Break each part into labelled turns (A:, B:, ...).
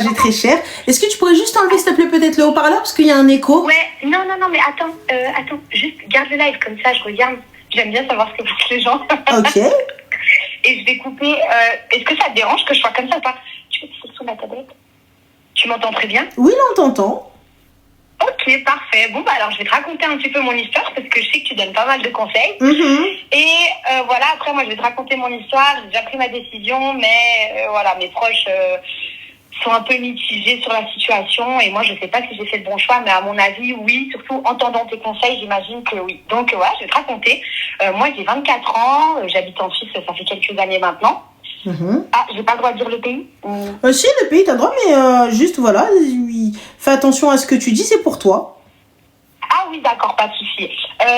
A: J'ai très cher. Est-ce que tu pourrais juste enlever, s'il te plaît, peut-être le haut-parleur parce qu'il y a un écho?
B: Ouais, non, mais attends, juste garde le live comme ça, je regarde. J'aime bien savoir ce que font les gens.
A: Ok.
B: Et je vais couper. Est-ce que ça te dérange que je sois comme ça ou pas? Tu veux que c'est sur la tablette? Tu m'entends très bien?
A: Oui, là, on t'entend.
B: Ok, parfait. Bon, bah alors je vais te raconter un petit peu mon histoire parce que je sais que tu donnes pas mal de conseils. Et voilà, après, moi, je vais te raconter mon histoire. J'ai déjà pris ma décision, mais voilà, mes proches sont un peu mitigés sur la situation. Et moi, je sais pas si j'ai fait le bon choix, mais à mon avis, oui. Surtout, entendant tes conseils, j'imagine que oui. Donc, voilà, je vais te raconter. Moi, j'ai 24 ans. J'habite en Suisse, ça fait quelques années maintenant. Ah, j'ai pas le droit de dire le pays
A: Si, le pays, t'as le droit, mais juste, voilà, oui. Fais attention à ce que tu dis, c'est pour toi.
B: Ah oui, d'accord, pas de souci.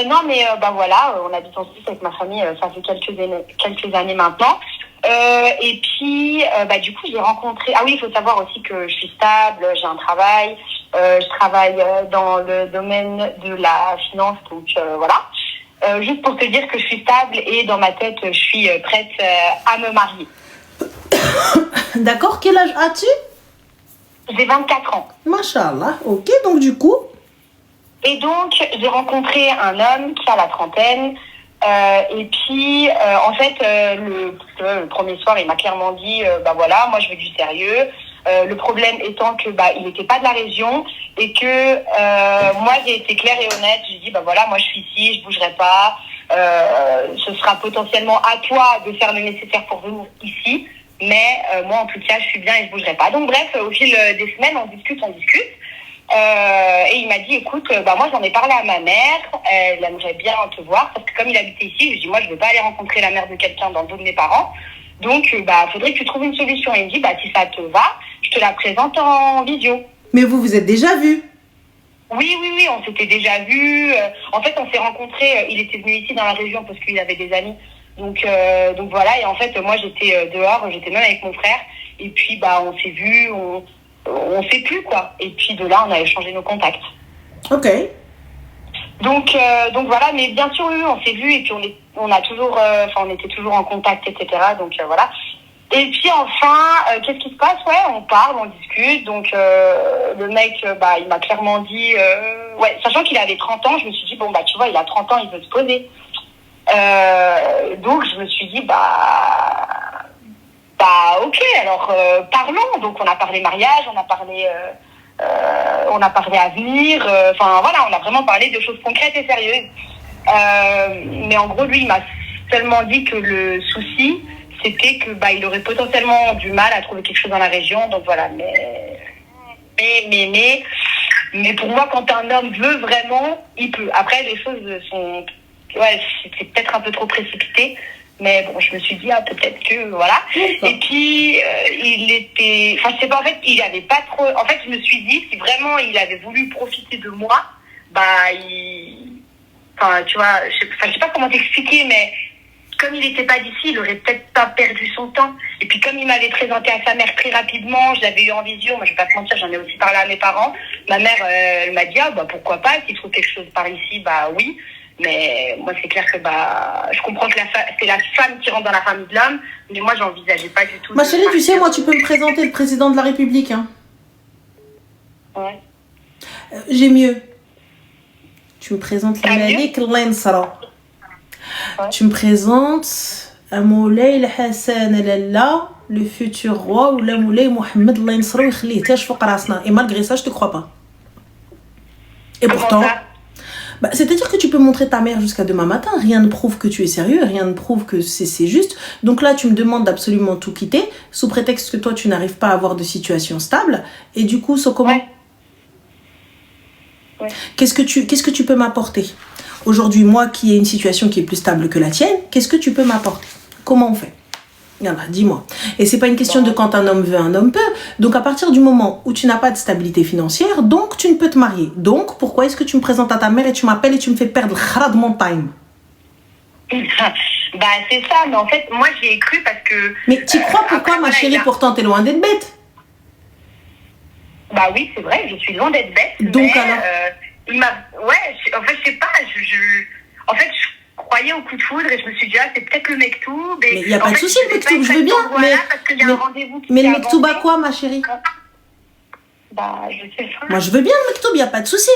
B: Non, mais bah voilà, on habite en Suisse avec ma famille, ça fait quelques années maintenant. Et puis, bah du coup, j'ai rencontré... Ah oui, il faut savoir aussi que je suis stable, j'ai un travail, je travaille dans le domaine de la finance, donc voilà. Juste pour te dire que je suis stable et dans ma tête, je suis prête à me marier.
A: D'accord, quel âge as-tu?
B: J'ai 24 ans.
A: Machallah, ok, donc du coup...
B: Et donc, j'ai rencontré un homme qui a la trentaine. Et puis, en fait, le premier soir, il m'a clairement dit, bah voilà, moi je veux du sérieux. Le problème étant que bah il n'était pas de la région et que moi j'ai été claire et honnête. J'ai dit bah voilà, moi je suis ici, je bougerai pas. Ce sera potentiellement à toi de faire le nécessaire pour venir ici, mais moi en tout cas je suis bien et je bougerai pas. Donc bref, au fil des semaines, on discute. Et il m'a dit écoute, bah moi j'en ai parlé à ma mère, elle aimerait bien te voir parce que comme il habitait ici, je lui ai dit moi je veux pas aller rencontrer la mère de quelqu'un dans le dos de mes parents. Donc, bah, faudrait que tu trouves une solution. Il me dit, bah, si ça te va, je te la présente en visio.
A: Mais vous vous êtes déjà vus?
B: Oui, on s'était déjà vus. En fait, on s'est rencontrés. Il était venu ici dans la région parce qu'il avait des amis. Donc voilà. Et en fait, moi, j'étais dehors. J'étais même avec mon frère. Et puis, bah, on s'est vus. On s'est plus, quoi. Et puis, de là, on a échangé nos contacts.
A: Ok.
B: Donc voilà. Mais bien sûr, oui, on s'est vus. Et puis, on était toujours en contact, etc. Donc voilà. Et puis enfin, qu'est-ce qui se passe? Ouais, on parle, on discute. Donc le mec, bah, il m'a clairement dit, ouais, sachant qu'il avait 30 ans, je me suis dit bon bah tu vois, il a 30 ans, il veut se poser. Donc je me suis dit bah ok, alors parlons. Donc on a parlé mariage, on a parlé avenir. Enfin voilà, on a vraiment parlé de choses concrètes et sérieuses. Mais en gros, lui, il m'a seulement dit que le souci, c'était que bah il aurait potentiellement du mal à trouver quelque chose dans la région. Donc voilà, mais pour moi, quand un homme veut vraiment, il peut. Après, les choses sont, ouais, c'est peut-être un peu trop précipité. Mais bon, je me suis dit, ah, peut-être que, voilà. Et puis, il était... Enfin, je sais pas, en fait, il avait pas trop... En fait, je me suis dit, si vraiment il avait voulu profiter de moi, bah, Enfin, tu vois, je sais pas comment t'expliquer, mais comme il n'était pas d'ici, il aurait peut-être pas perdu son temps. Et puis, comme il m'avait présenté à sa mère très rapidement, je l'avais eu en visio, moi, je vais pas te mentir, j'en ai aussi parlé à mes parents. Ma mère, elle m'a dit, ah, bah, pourquoi pas, s'il trouve quelque chose par ici, bah, oui. Mais moi, c'est clair que bah, je comprends que c'est la femme qui rentre dans la famille de l'homme, mais moi, j'envisageais pas du tout.
A: Ma chérie, tu sais, moi, tu peux me présenter le président de la République. Hein.
B: Ouais.
A: J'ai mieux. Tu me présentes le Malik Lansara. Tu me présentes Moulay Hassan Lalla, le futur roi, ou la Moulay Mohamed Lansara, et malgré ça, je te crois pas. Et pourtant. Bah, c'est-à-dire que tu peux montrer ta mère jusqu'à demain matin. Rien ne prouve que tu es sérieux, rien ne prouve que c'est juste. Donc là, tu me demandes d'absolument tout quitter, sous prétexte que toi, tu n'arrives pas à avoir de situation stable. Et du coup, c'est comment? Ouais. Qu'est-ce que tu peux m'apporter? Aujourd'hui, moi qui ai une situation qui est plus stable que la tienne, qu'est-ce que tu peux m'apporter? Comment on fait? Voilà, dis-moi. Et c'est pas une question de quand un homme veut, un homme peut. Donc à partir du moment où tu n'as pas de stabilité financière, donc tu ne peux te marier. Donc pourquoi est-ce que tu me présentes à ta mère et tu m'appelles et tu me fais perdre de mon time?
B: Bah c'est ça, mais en fait moi j'y ai cru parce que...
A: Mais tu crois pourquoi ma chérie, pourtant t'es loin d'être bête?
B: Bah oui c'est vrai, je suis loin d'être bête.
A: Donc
B: mais,
A: alors
B: il m'a... Ouais, en fait je sais pas, en fait je croyais au coup de foudre et je me suis dit ah c'est peut-être le mektoub.
A: Mais il n'y a pas de souci le mektoub, je veux bien.
B: Voilà, parce qu'il y a un rendez-vous qui
A: mais le mektoub à quoi ma chérie?
B: Bah, je sais pas.
A: Moi, je veux bien le mektoub, il n'y a pas de souci.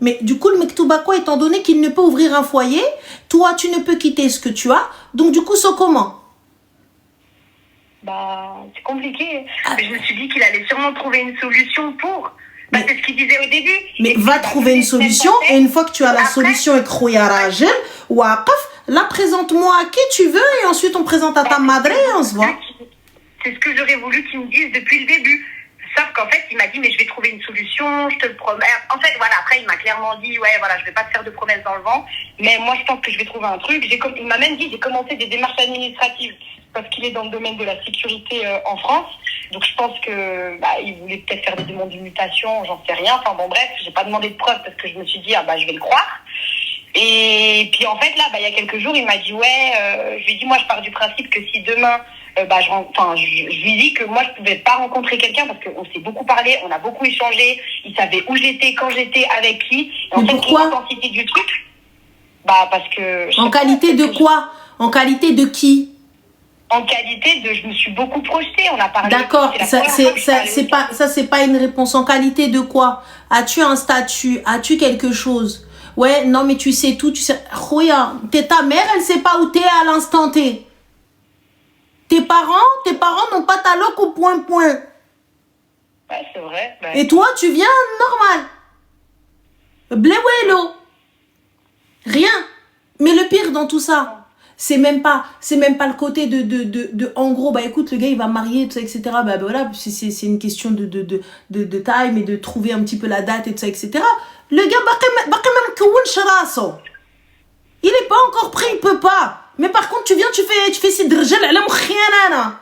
A: Mais du coup, le mektoub à quoi, étant donné qu'il ne peut ouvrir un foyer, toi, tu ne peux quitter ce que tu as. Donc, du coup, c'est comment?
B: Bah, c'est compliqué. Mais je me suis dit qu'il allait sûrement trouver une solution pour. Bah, c'est ce qu'il disait au début.
A: Mais va trouver une solution, et une fois que tu as la solution, ou là, présente-moi à qui tu veux, et ensuite on présente à ta madre et on se voit.
B: C'est ce que j'aurais voulu qu'il me dise depuis le début. Sauf qu'en fait, il m'a dit, mais je vais trouver une solution, je te le promets. En fait, voilà, après, il m'a clairement dit, ouais, voilà, je vais pas te faire de promesses dans le vent, mais moi, je pense que je vais trouver un truc. Il m'a même dit, j'ai commencé des démarches administratives parce qu'il est dans le domaine de la sécurité en France. Donc, je pense que il voulait peut-être faire des demandes de mutation, j'en sais rien. Enfin, bon, bref, j'ai pas demandé de preuves parce que je me suis dit, je vais le croire. Et puis, en fait, là, il y a quelques jours, il m'a dit, ouais, je lui ai dit, moi, je pars du principe que si demain, je lui dis que moi je pouvais pas rencontrer quelqu'un parce qu'on s'est beaucoup parlé, on a beaucoup échangé, il savait où j'étais, quand j'étais, avec qui. Et en fait,
A: pourquoi?
B: L'intensité du truc, parce que.
A: En qualité de quoi? En qualité de qui?
B: En qualité de, je me suis beaucoup projetée, on a parlé.
A: D'accord, c'est pas une réponse. En qualité de quoi? As-tu un statut? As-tu quelque chose? Ouais, non mais tu sais tout, tu sais. Regarde, t'es ta mère, elle sait pas où t'es à l'instant T. Tes parents n'ont pas ta loc au point.
B: Ouais, c'est vrai. Ouais.
A: Et toi, tu viens normal. Bléwélo. Rien. Mais le pire dans tout ça, c'est même pas le côté de en gros, écoute, le gars, il va marier, tout ça, etc. Voilà, c'est une question de time et de trouver un petit peu la date et tout ça, etc. Le gars, il est pas encore prêt, il peut pas. Mais par contre, tu viens, tu fais ces drjel à la mouchiana.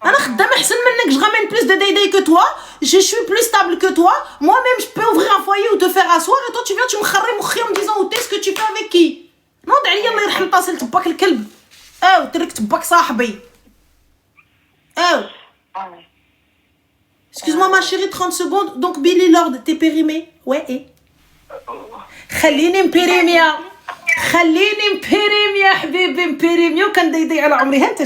A: Je ramène plus de day que toi, je suis plus stable que toi, moi-même je peux ouvrir un foyer ou te faire asseoir, et toi tu viens, tu me kharri moukhi en me disant où t'es, ce que tu fais avec qui? Non, d'ailleurs, Allah yarham tasil tbak le kelb. Oh, ترك تباك صاحبي. Oh. Excuse-moi ma chérie, 30 secondes. Donc Billy Lord, t'es périmé? Ouais, et خليني مبيريميا حبيبي مبيريميا وكان دايدي على عمري. ها انت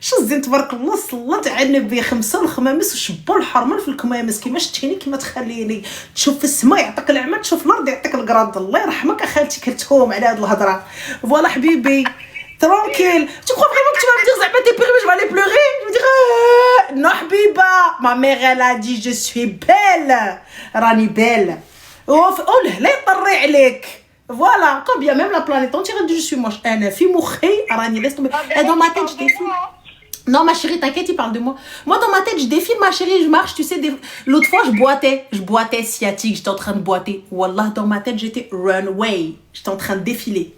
A: شو الزين تبارك الله، صلات على النبي 5 والخمامس وشبوا الحرمان في الكمامس كيما شتيني كيما تخليني تشوف في السماء يعطيك العمى، تشوف الارض يعطيك القراد. الله يرحمك اخالتي كتهوم على هاد الهضره. فوالا حبيبي tranquille. Tu crois vraiment que tu vas me dire زعما t'es périmé, je vais aller pleurer? Je vais dire non حبيبه, ma mère elle a dit je suis belle, راني belle. Oh لا يطري عليك. Voilà, quand bien même la planète entière dit je suis moche. انا في مخي راني laisse tomber. Et dans ma tête je défile. Non ma chérie, t'inquiète, il parle de moi. Moi dans ma tête je défile ma chérie, je marche, tu sais, l'autre fois je boitais sciatique, j'étais en train de boiter. Wallah, dans ma tête j'étais runway, j'étais en train de défiler.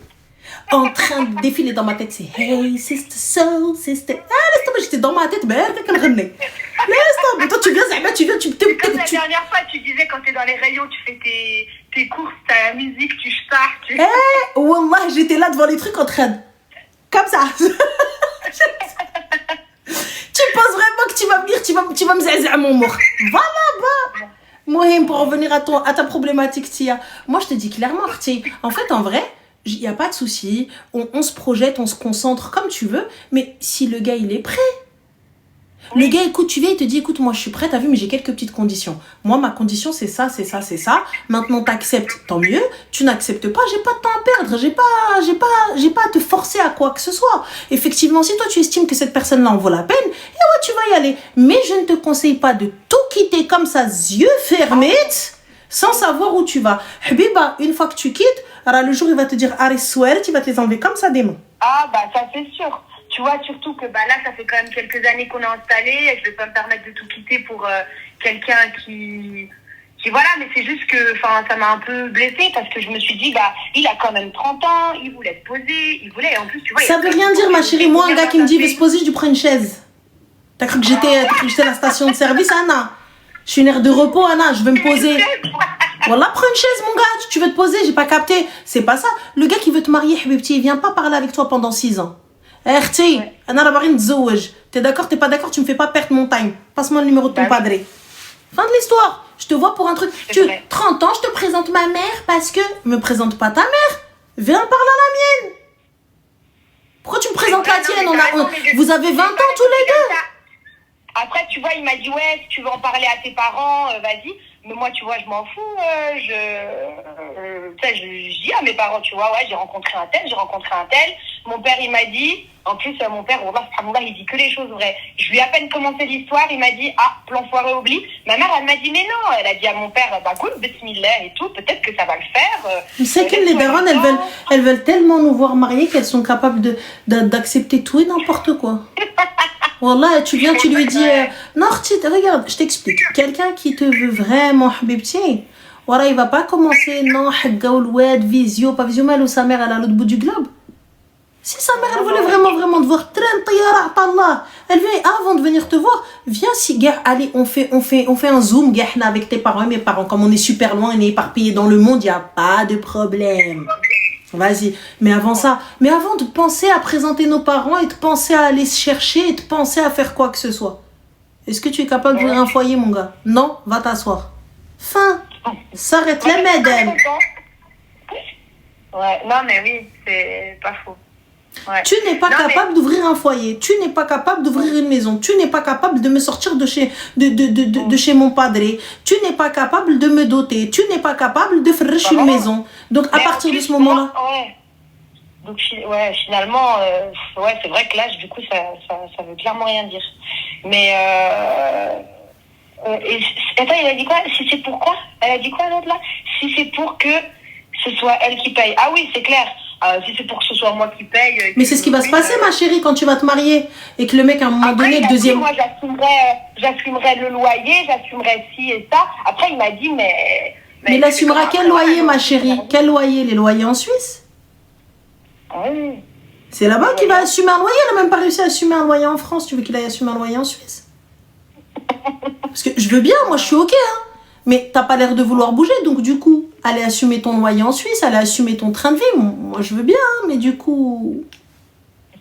A: Dans ma tête, c'est hey sister soul sister. Laisse tomber, j'étais dans ma tête, laisse tomber. Toi tu viens
B: Comme la dernière fois tu disais quand t'es dans les rayons, tu fais tes courses, ta musique, tu starts.
A: Wallah, j'étais là devant les trucs en train de... comme ça. Tu penses vraiment que tu vas venir, tu vas me zézer à mon mort. Voilà, Mohim, pour revenir à ta problématique, Tia. Moi, je te dis clairement, Tia, en fait, en vrai, il n'y a pas de souci. On se projette, on se concentre comme tu veux. Mais si le gars, il est prêt. Le gars, écoute, tu viens, il te dit, écoute, moi, je suis prêt, t'as vu, mais j'ai quelques petites conditions. Moi, ma condition, c'est ça. Maintenant, t'acceptes, tant mieux. Tu n'acceptes pas, j'ai pas de temps à perdre. J'ai pas à te forcer à quoi que ce soit. Effectivement, si toi, tu estimes que cette personne-là en vaut la peine, tu vas y aller. Mais je ne te conseille pas de tout quitter comme ça, yeux fermés, sans savoir où tu vas. Habiba, une fois que tu quittes, alors le jour, il va te dire, arrête, souhait, tu vas te les enlever comme ça des mains.
B: Ça c'est sûr. Tu vois, surtout que là, ça fait quand même quelques années qu'on est installé. Je vais pas me permettre de tout quitter pour quelqu'un qui voilà, mais c'est juste que ça m'a un peu blessée parce que je me suis dit, il a quand même 30 ans, il voulait se poser, en plus, tu vois...
A: Ça veut rien dire, ma chérie. Moi, un gars qui me dit, il veut se poser, je lui prends une chaise. T'as cru que j'étais à la station de service, Anna? Je suis une aire de repos, Anna, je vais me poser. Voilà, prends une chaise, mon gars, tu veux te poser, j'ai pas capté. C'est pas ça. Le gars qui veut te marier, Habibti, il vient pas parler avec toi pendant 6 ans. Erti, Anna Rabarin Zouaj. T'es d'accord, t'es pas d'accord, tu me fais pas perdre mon time. Passe-moi le numéro de ton padre. Fin de l'histoire. Je te vois pour un truc. 30 ans, je te présente ma mère parce que... Me présente pas ta mère. Viens parler à la mienne. Pourquoi tu me présentes la tienne? Vous avez 20 ans tous les deux.
B: Après, tu vois, il m'a dit, ouais, si tu veux en parler à tes parents, vas-y. Mais moi, tu vois, je m'en fous. Tu sais, je dis à mes parents, tu vois, ouais, j'ai rencontré un tel, j'ai rencontré un tel. Mon père, il m'a dit, en plus, mon père, Wallah, subhanallah, il dit que les choses vraies. Je lui ai à peine commencé l'histoire, il m'a dit, ah, plan foiré oublie. Ma mère, elle m'a dit, mais non, elle a dit à mon père, bah, écoute, bismillah et tout, peut-être que ça va le faire.
A: Tu sais que les darons, elles veulent tellement nous voir mariés qu'elles sont capables d'accepter tout et n'importe quoi. Wallah, tu viens, tu lui dis, non, regarde, je t'explique. Quelqu'un qui te veut vraiment, habibti, voilà, il va pas commencer, non, visio, pas visio, mais sa mère, elle est à l'autre bout du globe. Si sa mère, elle voulait vraiment te voir, elle vient avant de venir te voir, viens, si, gars, allez, on fait un zoom, gars, avec tes parents et mes parents, comme on est super loin, on est éparpillés dans le monde, il n'y a pas de problème. Vas-y, mais avant de penser à présenter nos parents et de penser à aller se chercher et de penser à faire quoi que ce soit. Est-ce que tu es capable d'ouvrir un foyer, mon gars? Non, va t'asseoir. Fin. S'arrête là, madame.
B: Ouais, non, mais oui, c'est pas faux. Ouais.
A: Tu n'es pas capable d'ouvrir un foyer, tu n'es pas capable d'ouvrir une maison, tu n'es pas capable de me sortir de chez mon padré, tu n'es pas capable de me doter, tu n'es pas capable de faire une maison. Donc à partir de ce moment-là...
B: Ouais. Donc ouais, finalement, ouais, c'est vrai que l'âge, du coup, ça veut clairement rien dire. Mais... attends, il a dit quoi? Si c'est pourquoi? Elle a dit quoi l'autre là? Si c'est pour que ce soit elle qui paye. Ah oui, c'est clair. Si c'est pour que ce soit moi qui paye.
A: Mais c'est ce qui va se passer, ma chérie, quand tu vas te marier et que le mec, à un moment donné, le deuxième.
B: Moi, j'assumerai le loyer, j'assumerai ci et ça. Après, il m'a dit, mais
A: il assumera quel loyer, ma chérie? Quel loyer? Les loyers en Suisse?
B: Oui.
A: C'est là-bas qu'il va assumer un loyer. Il n'a même pas réussi à assumer un loyer en France. Tu veux qu'il aille assumer un loyer en Suisse? Parce que je veux bien, moi, je suis OK, hein. Mais t'as pas l'air de vouloir bouger, donc du coup, aller assumer ton loyer en Suisse, aller assumer ton train de vie, moi je veux bien, hein, mais du coup...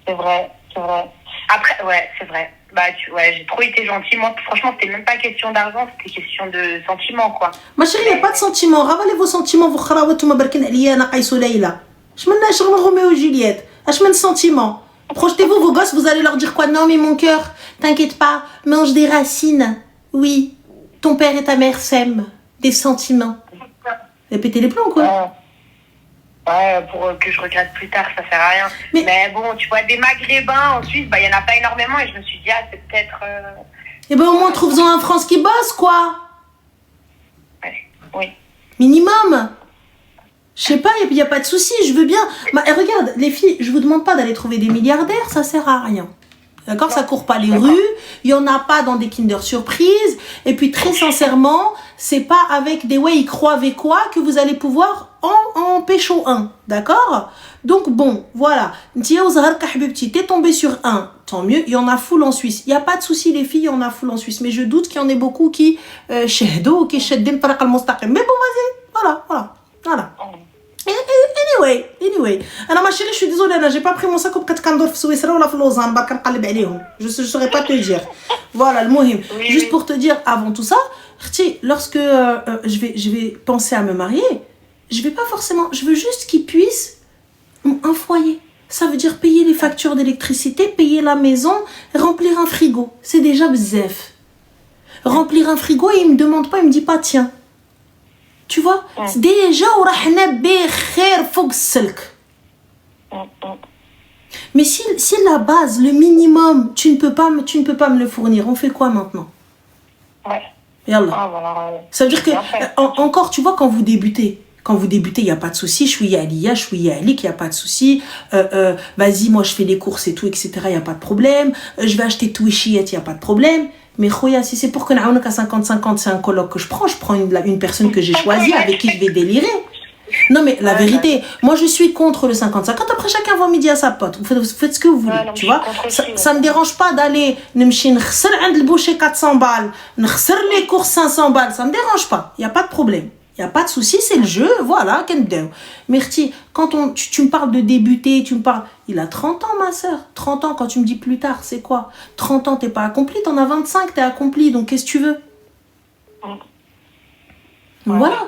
B: C'est vrai. Après, ouais, c'est vrai. Bah, j'ai trop été gentille. Moi, franchement, c'était même pas question d'argent, c'était question de sentiments, quoi.
A: Ma chérie, il n'y a pas de sentiments. Ravalez vos sentiments, vous kharawatou barkin aliya naqaïsou layla. Je m'en ai chagrin Roméo et Juliette. Je m'en sentiments. Projetez-vous, vos gosses, vous allez leur dire quoi? Non, mais mon cœur, t'inquiète pas, mange des racines. Oui. Ton père et ta mère s'aiment, des sentiments. Et péter les plombs, quoi.
B: Ouais, pour que je regrette plus tard, ça sert à rien. Mais bon, tu vois, des Maghrébins en Suisse, bah, il y en a pas énormément et je me suis dit, ah, c'est peut-être...
A: Eh ben, au moins, trouve-en un France qui bosse, quoi.
B: Ouais, oui.
A: Minimum. Je sais pas, il n'y a pas de souci, je veux bien. Bah, regarde, les filles, je vous demande pas d'aller trouver des milliardaires, ça sert à rien. D'accord, ça court pas les rues, il y en a pas dans des Kinder Surprise, et puis très sincèrement, c'est pas avec des ouais, ils croient avec quoi que vous allez pouvoir en pécho un, d'accord? Donc bon, voilà, t'es tombé sur un, tant mieux, il y en a full en Suisse, il y a pas de souci les filles, il y en a full en Suisse, mais je doute qu'il y en ait beaucoup qui shahdo, qui shaddim tariq al-mustaqim, mais bon vas-y, voilà. Anyway. Alors ma chérie, je suis désolée, j'ai pas pris mon sac au Katkandor Souissra ou la Flozan, je saurais pas te dire. Voilà, le mohim. Juste pour te dire, avant tout ça, lorsque je vais penser à me marier, je vais pas forcément, je veux juste qu'ils puissent un foyer. Ça veut dire payer les factures d'électricité, payer la maison, remplir un frigo. C'est déjà bzef. Remplir un frigo et il me demande pas, il me dit pas tiens. Tu vois, déjà, on a mais si la base, le minimum, tu ne peux pas me le fournir, on fait quoi maintenant?
B: Ouais.
A: Ça veut dire que, encore, tu vois, quand vous débutez, il n'y a pas de souci, je suis Aliya, je suis Alik, il n'y a pas de souci, vas-y, moi je fais les courses et tout, etc., il n'y a pas de problème, je vais acheter tout et chiette, il n'y a pas de problème. Mais khoya, si c'est pour que nous à 50-50, c'est un coloc que je prends une personne que j'ai choisie, avec qui je vais délirer. Non mais la vérité, moi je suis contre le 50-50, après chacun va midi à sa pote, vous faites ce que vous voulez, tu vois. Ça me dérange pas d'aller n'mchi nkhser عند le boucher 400 balles, nkhser les courses 500 balles, ça me dérange pas, il y a pas de problème. Il n'y a pas de souci, c'est le jeu, voilà, Merci, quand tu me parles de débuter, il a 30 ans ma soeur, 30 ans quand tu me dis plus tard, c'est quoi? 30 ans t'es pas accompli, t'en as 25, t'es accompli, donc qu'est-ce que tu veux? Voilà.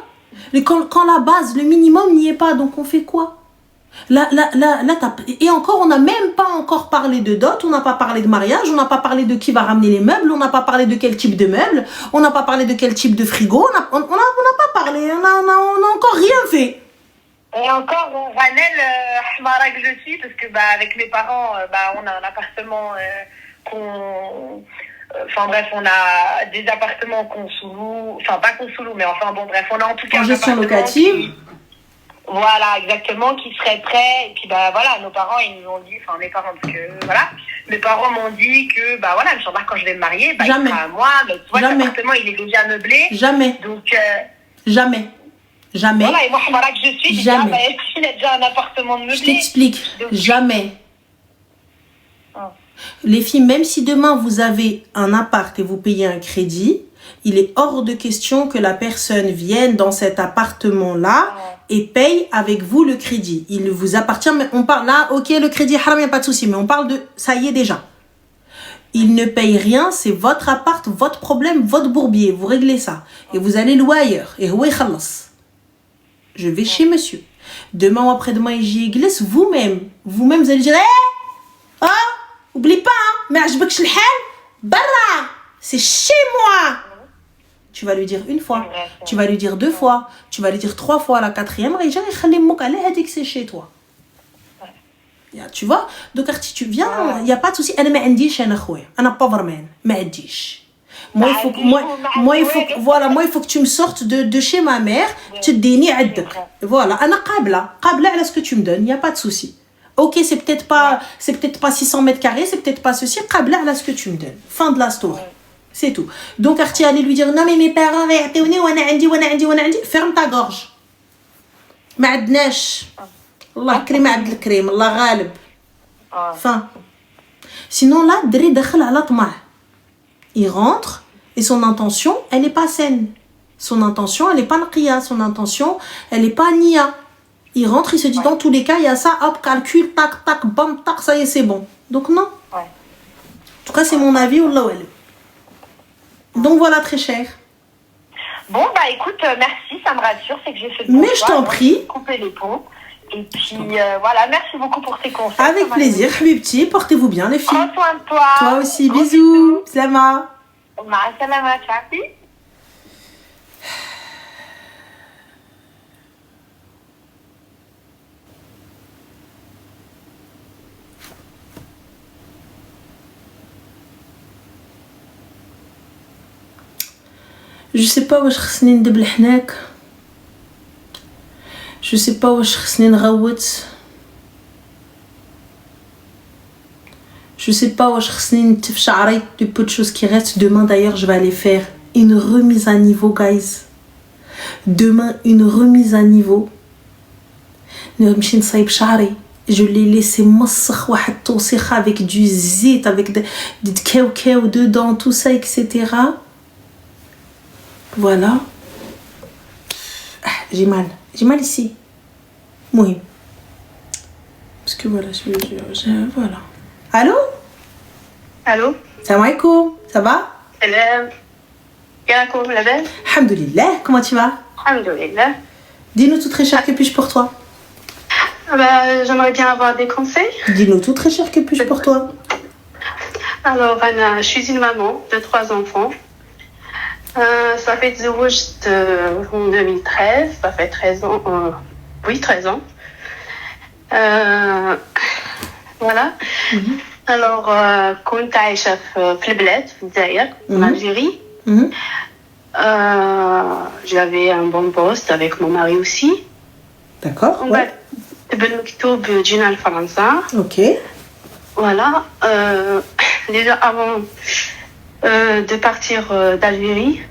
A: Et quand la base, le minimum n'y est pas, donc on fait quoi? Et encore, on n'a même pas encore parlé de dot, on n'a pas parlé de mariage, on n'a pas parlé de qui va ramener les meubles, on n'a pas parlé de quel type de meubles, on n'a pas parlé de quel type de frigo, on n'a pas parlé, on a encore rien fait.
B: Et encore, Ranel, Hmara que je suis, parce que avec mes parents, on a un appartement Enfin bref, on a des appartements qu'on sous-loue, enfin pas qu'on sous-loue, mais enfin bon bref, on a en tout cas
A: en gestion locative.
B: Voilà, exactement, qui serait prêt. Et puis voilà, nos parents, ils nous ont dit, enfin mes parents, parce que voilà, mes parents m'ont dit que voilà, Inch'Allah, quand je vais me marier, il sera à moi, mais tu vois, l'appartement, il est déjà meublé.
A: Jamais.
B: Donc
A: jamais.
B: Voilà, et moi, Hmara que je suis,
A: jamais.
B: Il a déjà un appartement meublé.
A: Je t'explique, donc, jamais. Les filles, même si demain vous avez un appart et vous payez un crédit, il est hors de question que la personne vienne dans cet appartement-là et paye avec vous le crédit. Il vous appartient, mais on parle là, ok, le crédit haram, il n'y a pas de souci, mais on parle de, ça y est déjà. Il ne paye rien, c'est votre appart, votre problème, votre bourbier, vous réglez ça. Et vous allez louer ailleurs. Et oui, khalas. Je vais chez monsieur. Demain ou après-demain, il glisse, vous-même, vous allez dire, oublie pas, mais عجبكش الحال برا, c'est chez moi. Tu vas lui dire une fois, tu vas lui dire deux fois, tu vas lui dire trois fois, la quatrième, c'est chez toi. Tu vois, donc si tu viens, il n'y a pas de souci. أنا ما عنديش أنا خويا, أنا pauvre man, ما عنديش. Moi il faut que tu me sortes de chez ma mère, tu te dénies عندك. Voilà, أنا قابلة على ce que tu me donnes, il n'y a pas de souci. Ok, c'est peut-être pas 600 mètres carrés, c'est peut-être pas ceci, قابلة على ce que tu me donnes. Fin de la story. C'est tout. Donc Arti allait lui dire non mais mes parents يعطيوني وانا عندي, ferme ta gorge. ما عندناش. الله كريم عبد الكريم, الله غالب. Fin. Sinon là, دري دخل على طمع. Il rentre et son intention, elle n'est pas saine. Son intention, elle n'est pas nqiya, son intention, elle n'est pas nia. Il rentre, il se dit dans tous les cas, il y a ça, hop, calcul, tac, bam, tac, ça y est, c'est bon. Donc non. En tout cas, c'est mon avis, wallah wallah. Donc voilà, très cher.
B: Bon, écoute, merci, ça me rassure, c'est que j'ai fait le
A: bon choix. Mais je t'en prie.
B: Couper les ponts. Et puis voilà, merci beaucoup pour tes conseils.
A: Avec plaisir, Habibti, portez-vous bien les filles.
B: Prends soin de toi.
A: Toi aussi, bisous. Slama.
B: Ma salama, tchafi.
A: Je sais pas واش خصني ندب الحناك. Je sais pas واش خصني نغوت. Je sais pas واش خصني نتف شعري. Du peu de choses qui restent. Demain d'ailleurs je vais aller faire une remise à niveau guys. Demain une remise à niveau. نمشي نصايب شعري. Je l'ai laissé مسخ واحد توسيخه avec du zit, avec du cacao dedans, tout ça, etc. Voilà. J'ai mal ici. Oui. Parce que voilà, voilà. Allô? Salam alaikum. Ça va?
B: Salam. Yalakoum, la belle?
A: Alhamdulillah. Comment tu vas?
B: Alhamdulillah.
A: Dis-nous tout très cher, que puis-je pour toi?
B: J'aimerais bien avoir des conseils.
A: Dis-nous tout très cher, que puis-je pour toi?
B: Alors, Anna, je suis une maman de 3 enfants. Ça fait en 2013, ça fait 13 ans. Oui, 13 ans. Voilà. Alors, كنت عايشة في البلاد في الجزائر, en Algérie. J'avais un bon poste avec mon mari aussi.
A: D'accord. Ouais.
B: بالمكتوب جينا لفرنسا.
A: Ok.
B: Voilà. Déjà avant de partir d'Algérie,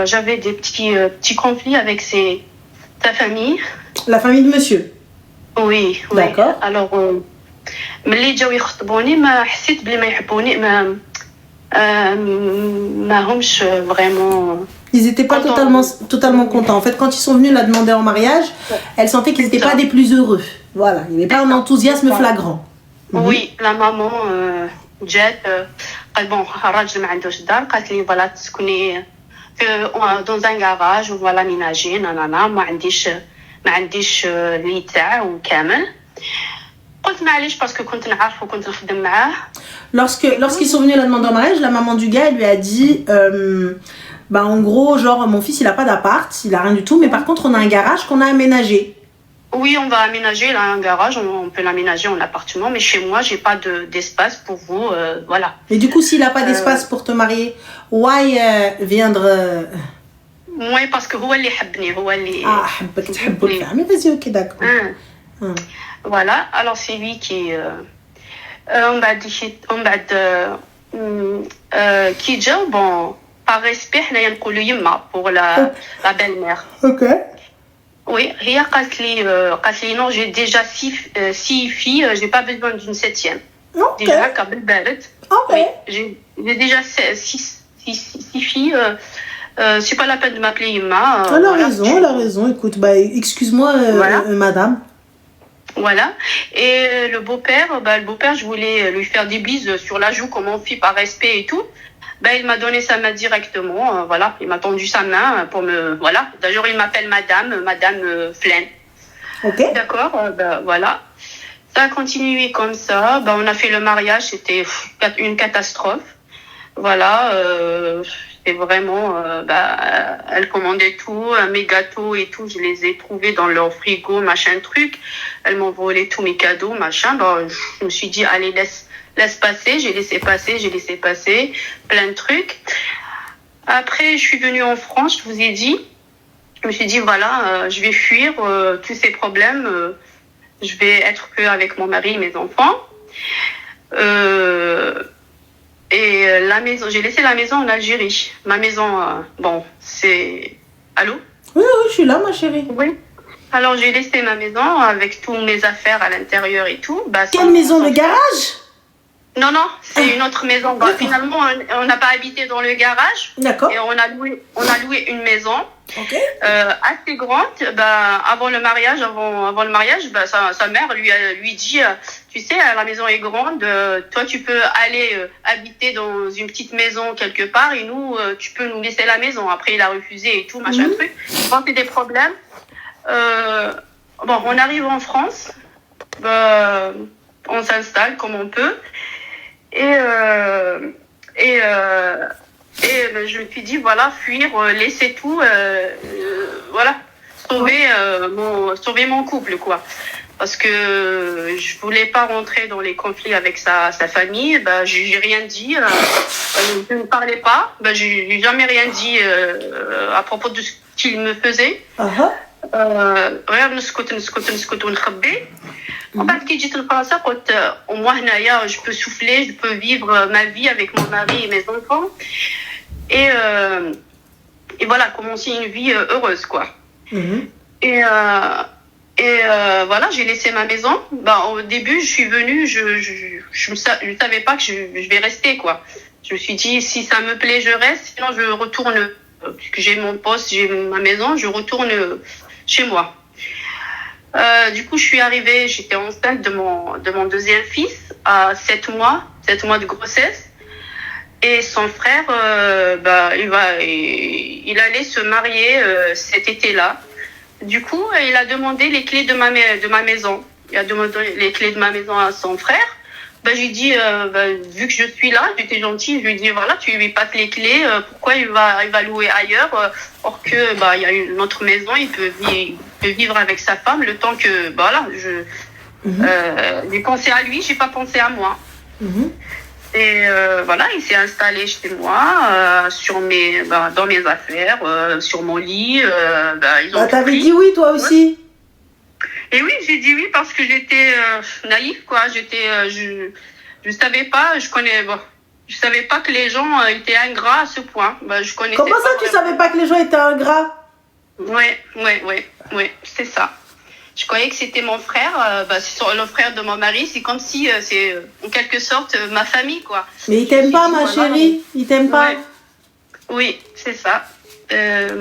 B: j'avais des petits conflits avec sa famille.
A: La famille de monsieur?
B: Oui.
A: D'accord.
B: Alors, ملي جاو يخطبوني ما حسيت بلي ما يحبوني, ما همش vraiment.
A: Ils n'étaient pas totalement contents. En fait, quand ils sont venus la demander en mariage, elle sentait qu'ils n'étaient pas des plus heureux. Voilà, il n'y avait pas un enthousiasme flagrant.
B: Oui, la maman جات قال bon الراجل ما عندوش دار, قالت لي voilà تسكني dans un garage, voilà ménager, nanana, ما
C: ما عنديش لي تاعو كامل. قلت معليش باسكو كنت نعرف وكنت نخدم معاه.
A: Lorsqu'ils sont venus la demander en mariage, la maman du gars elle lui a dit bah en gros genre mon fils il a pas d'appart, il a rien du tout, mais par contre on a un garage qu'on a aménagé.
C: Oui, on va aménager là un garage, on peut l'aménager en appartement, mais chez moi j'ai pas d'espace pour vous, voilà.
A: Mais du coup s'il a pas d'espace pour te marier, why viendre
C: Oui, parce que هو اللي حبني هو اللي
A: حبك تحبوا الفهم. Vas-y, ok, d'accord.
C: Voilà, alors c'est lui qui on بعد كي جاو bon par respect حنايا نقولوا يما pour la belle-mère.
A: Ok.
C: Oui, هي قالت لي non, j'ai déjà six filles, j'ai pas besoin d'une septième.
A: Ok.
C: Déjà قبل بارد.
A: Ok.
C: Oui, j'ai déjà six filles. C'est pas la peine de m'appeler Yuma.
A: Elle a raison. Écoute, bah excuse-moi,
C: voilà.
A: madame.
C: Voilà. Et le beau-père, je voulais lui faire des bises sur la joue comme on fait par respect et tout. Il m'a donné sa main directement. Voilà, il m'a tendu sa main pour me. Voilà. D'ailleurs, il m'appelle Madame Flaine.
A: Ok.
C: D'accord. Voilà. Ça a continué comme ça. On a fait le mariage. C'était une catastrophe. Voilà. C'est vraiment, elle commandait tout, mes gâteaux et tout, je les ai trouvés dans leur frigo, machin truc. Elle m'a volé tous mes cadeaux, machin. Je me suis dit, allez, laisse passer. J'ai laissé passer, plein de trucs. Après, je suis venue en France, je vous ai dit. Je me suis dit, voilà, je vais fuir tous ces problèmes. Je vais être que avec mon mari et mes enfants. Et la maison, j'ai laissé la maison en Algérie. Ma maison, c'est... Allô?
A: Oui, je suis là, ma chérie.
C: Oui. Alors, j'ai laissé ma maison avec toutes mes affaires à l'intérieur et tout.
A: Quelle maison, le garage?
C: Non, c'est une autre maison. Finalement, on n'a pas habité dans le garage.
A: D'accord.
C: Et on a loué une maison.
A: Ok.
C: Assez grande. Avant le mariage, sa mère lui dit, tu sais, la maison est grande. Toi, tu peux aller habiter dans une petite maison quelque part et nous, tu peux nous laisser la maison. Après, il a refusé et tout, machin truc. Bon, c'est des problèmes. On arrive en France. On s'installe comme on peut. Et je me suis dit, voilà, fuir, laisser tout, voilà, sauver mon couple, quoi. Parce que je voulais pas rentrer dans les conflits avec sa famille. J'ai rien dit. Je ne parlais pas. J'ai jamais rien dit à propos de ce qu'il me faisait. غير نسكت ونخبي. بعد كي جيت لفرنسا قلت au moins هنايا je peux souffler, je peux vivre ma vie avec mon mari et mes enfants et voilà, commencer une vie heureuse, quoi. Et voilà, j'ai laissé ma maison. Au début, je suis venue, je savais pas que je vais rester, quoi. Je me suis dit, si ça me plaît, je reste, sinon je retourne, puisque j'ai mon poste, j'ai ma maison, je retourne chez moi. Du coup, je suis arrivée, j'étais enceinte de mon deuxième fils à 7 mois de grossesse. Et son frère, il allait se marier cet été-là. Du coup, il a demandé les clés de ma maison. Il a demandé les clés de ma maison à son frère. J'ai dit, vu que je suis là, j'étais gentille, je lui ai dit, voilà, tu lui passes les clés, pourquoi il va louer ailleurs, or que, il y a une autre maison, il peut vivre avec sa femme, le temps que, voilà, j'ai pensé à lui, j'ai pas pensé à moi. Et voilà, il s'est installé chez moi, dans mes affaires, sur mon lit, ils ont
A: t'avais dit oui, toi aussi?
C: Et oui, j'ai dit oui parce que j'étais naïve, quoi. Je savais pas, je savais pas que les gens étaient ingrats à ce point. Je connaissais.
A: Comment ça, tu savais pas que les gens étaient ingrats?
C: Ouais, c'est ça. Je croyais que c'était mon frère, c'est le frère de mon mari. C'est comme si c'est en quelque sorte ma famille, quoi.
A: Mais il t'aime pas, ma chérie. Il t'aime pas.
C: Ouais. Oui, c'est ça.